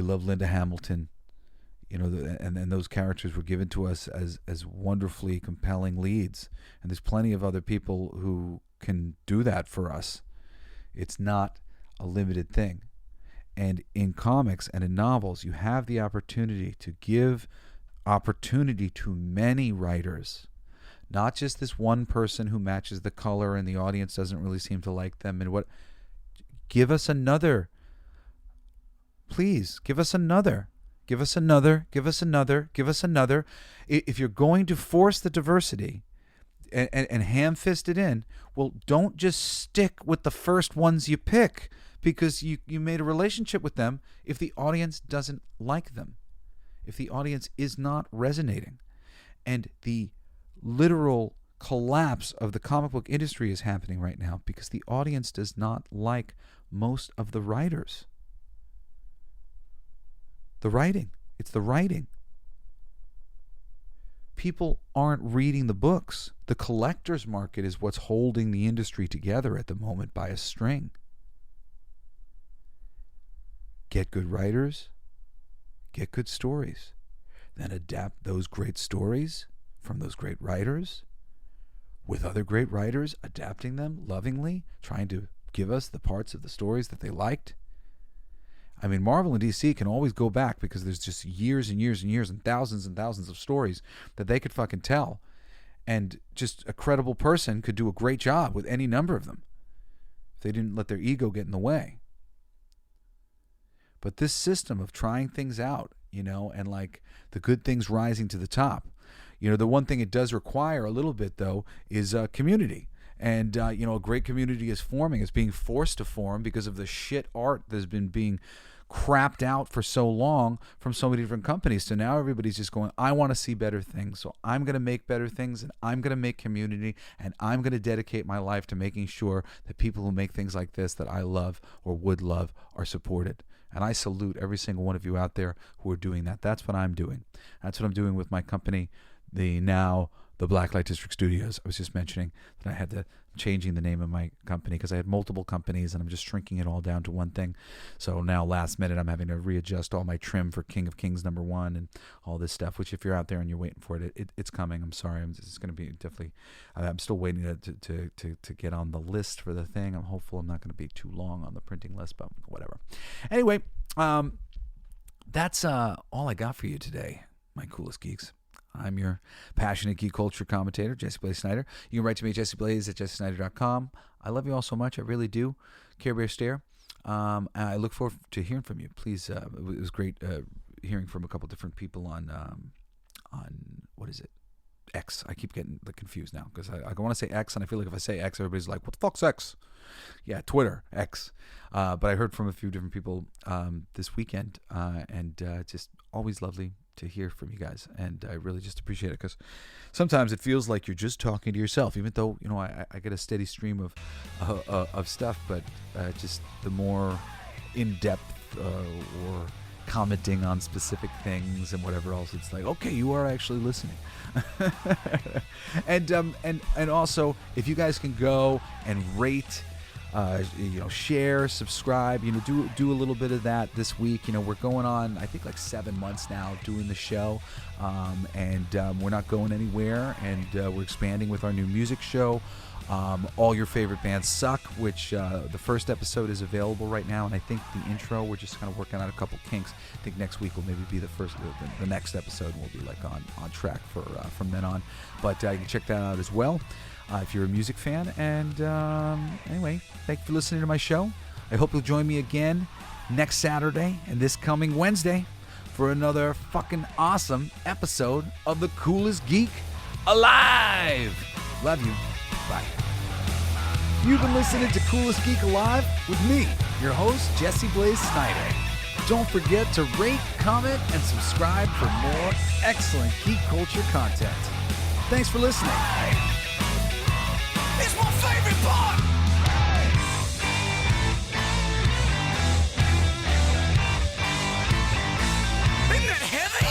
love Linda Hamilton, and those characters were given to us as wonderfully compelling leads. And there's plenty of other people who can do that for us. It's not a limited thing. And in comics and in novels, you have the opportunity to give opportunity to many writers. Not just this one person who matches the color and the audience doesn't really seem to like them. And what... Give us another. Please, give us another. Give us another. Give us another. Give us another. If you're going to force the diversity and ham-fist it in, well, don't just stick with the first ones you pick because you made a relationship with them if the audience doesn't like them, if the audience is not resonating. And the literal collapse of the comic book industry is happening right now because the audience does not like most of the writers. The writing. It's the writing. People aren't reading the books. The collector's market is what's holding the industry together at the moment by a string. Get good writers, get good stories, then adapt those great stories from those great writers with other great writers, adapting them lovingly, trying to give us the parts of the stories that they liked. I mean, Marvel and DC can always go back because there's just years and years and years and thousands of stories that they could fucking tell. And just a credible person could do a great job with any number of them if they didn't let their ego get in the way. But this system of trying things out, and like the good things rising to the top, the one thing it does require a little bit, though, is community. And, a great community is forming. It's being forced to form because of the shit art that's been being crapped out for so long from so many different companies. So now everybody's just going, I want to see better things. So I'm going to make better things, and I'm going to make community, and I'm going to dedicate my life to making sure that people who make things like this that I love or would love are supported. And I salute every single one of you out there who are doing that. That's what I'm doing. That's what I'm doing with my company, the Blacklight District Studios. I was just mentioning that I had to changing the name of my company because I had multiple companies and I'm just shrinking it all down to one thing. So now last minute I'm having to readjust all my trim for King of Kings #1 and all this stuff, which if you're out there and you're waiting for it, it's coming. I'm sorry. It's going to be definitely, I'm still waiting to get on the list for the thing. I'm hopeful I'm not going to be too long on the printing list, but whatever. Anyway, that's all I got for you today, my coolest geeks. I'm your passionate geek culture commentator, Jesse Blaze Snider. You can write to me at jesseblaze@jessesnider.com. I love you all so much. I really do. Care Bear Stare. I look forward to hearing from you. Please, it was great hearing from a couple different people on what is it? X. I keep getting confused now because I want to say X, and I feel like if I say X, everybody's like, what the fuck's X? Yeah, Twitter, X. But I heard from a few different people this weekend, and just always lovely to hear from you guys, and I really just appreciate it because sometimes it feels like you're just talking to yourself, even though I get a steady stream of stuff, but just the more in-depth or commenting on specific things and whatever else, it's like, okay, you are actually listening. and also if you guys can go and rate, share, subscribe, do a little bit of that this week. We're going on, I think, like 7 months now doing the show, and we're not going anywhere, and we're expanding with our new music show, All Your Favorite Bands Suck, which the first episode is available right now, and I think the intro, we're just kind of working out a couple kinks. I think next week will maybe be the next episode will be like on track from then on, but you can check that out as well. If you're a music fan. And anyway, thank you for listening to my show. I hope you'll join me again next Saturday and this coming Wednesday for another fucking awesome episode of the Coolest Geek Alive. Love you. Bye. You've been listening to Coolest Geek Alive with me, your host, Jesse Blaze Snider. Don't forget to rate, comment, and subscribe for more excellent geek culture content. Thanks for listening. It's my favorite part! Isn't that heavy?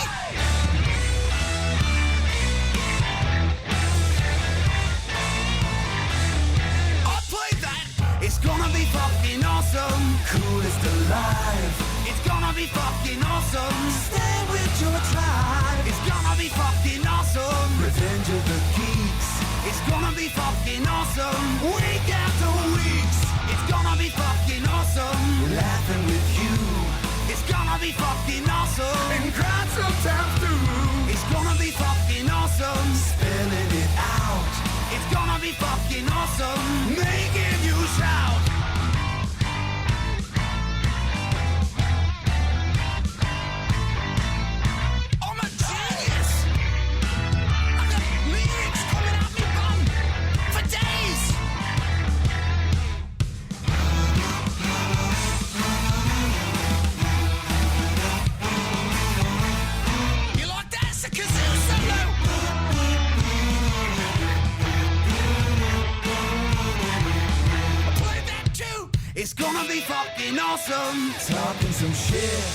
I played that! It's gonna be fucking awesome! Coolest alive! It's gonna be fucking awesome! Stay with your tribe! It's gonna be fucking awesome! Revenge of the Geeks! It's gonna be fucking awesome. Week after weeks. It's gonna be fucking awesome. Laughing with you. It's gonna be fucking awesome. And crying sometimes too. It's gonna be fucking awesome. Spelling it out. It's gonna be fucking awesome. Making you shout. I'm a genius. I got lyrics coming out me bum for days. You like that? It's a kazoo solo. be fucking awesome. Talking some shit.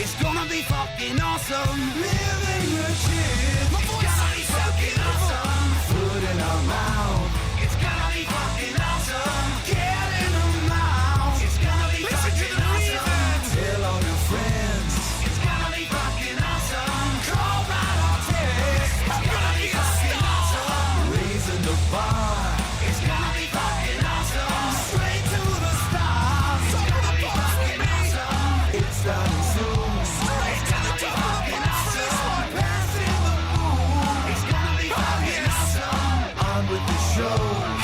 It's gonna be fucking awesome. Living the shit. It's gonna be fucking awesome. Food in our mouth. It's gonna be fucking awesome. Get in the mouth. It's gonna be fucking awesome. Tell all your friends. It's gonna be fucking awesome. Call right or text. It's gonna be fucking awesome. Raising the bar. It's gonna be fucking awesome. Straight to the stars. It's gonna be fucking awesome. It's starting soon. Straight to the top of the awesome. Passing the moon. It's gonna be fucking awesome. On with the show.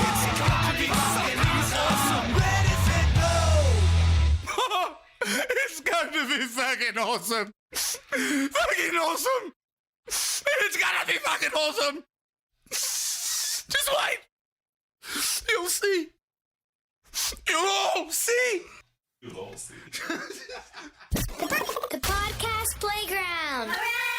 It's gonna be fucking awesome. Ready, set, go. It's gonna be fucking awesome. Fucking awesome. It's gonna be fucking awesome. Just wait. You'll see. You'll all see. The podcast playground. Hooray!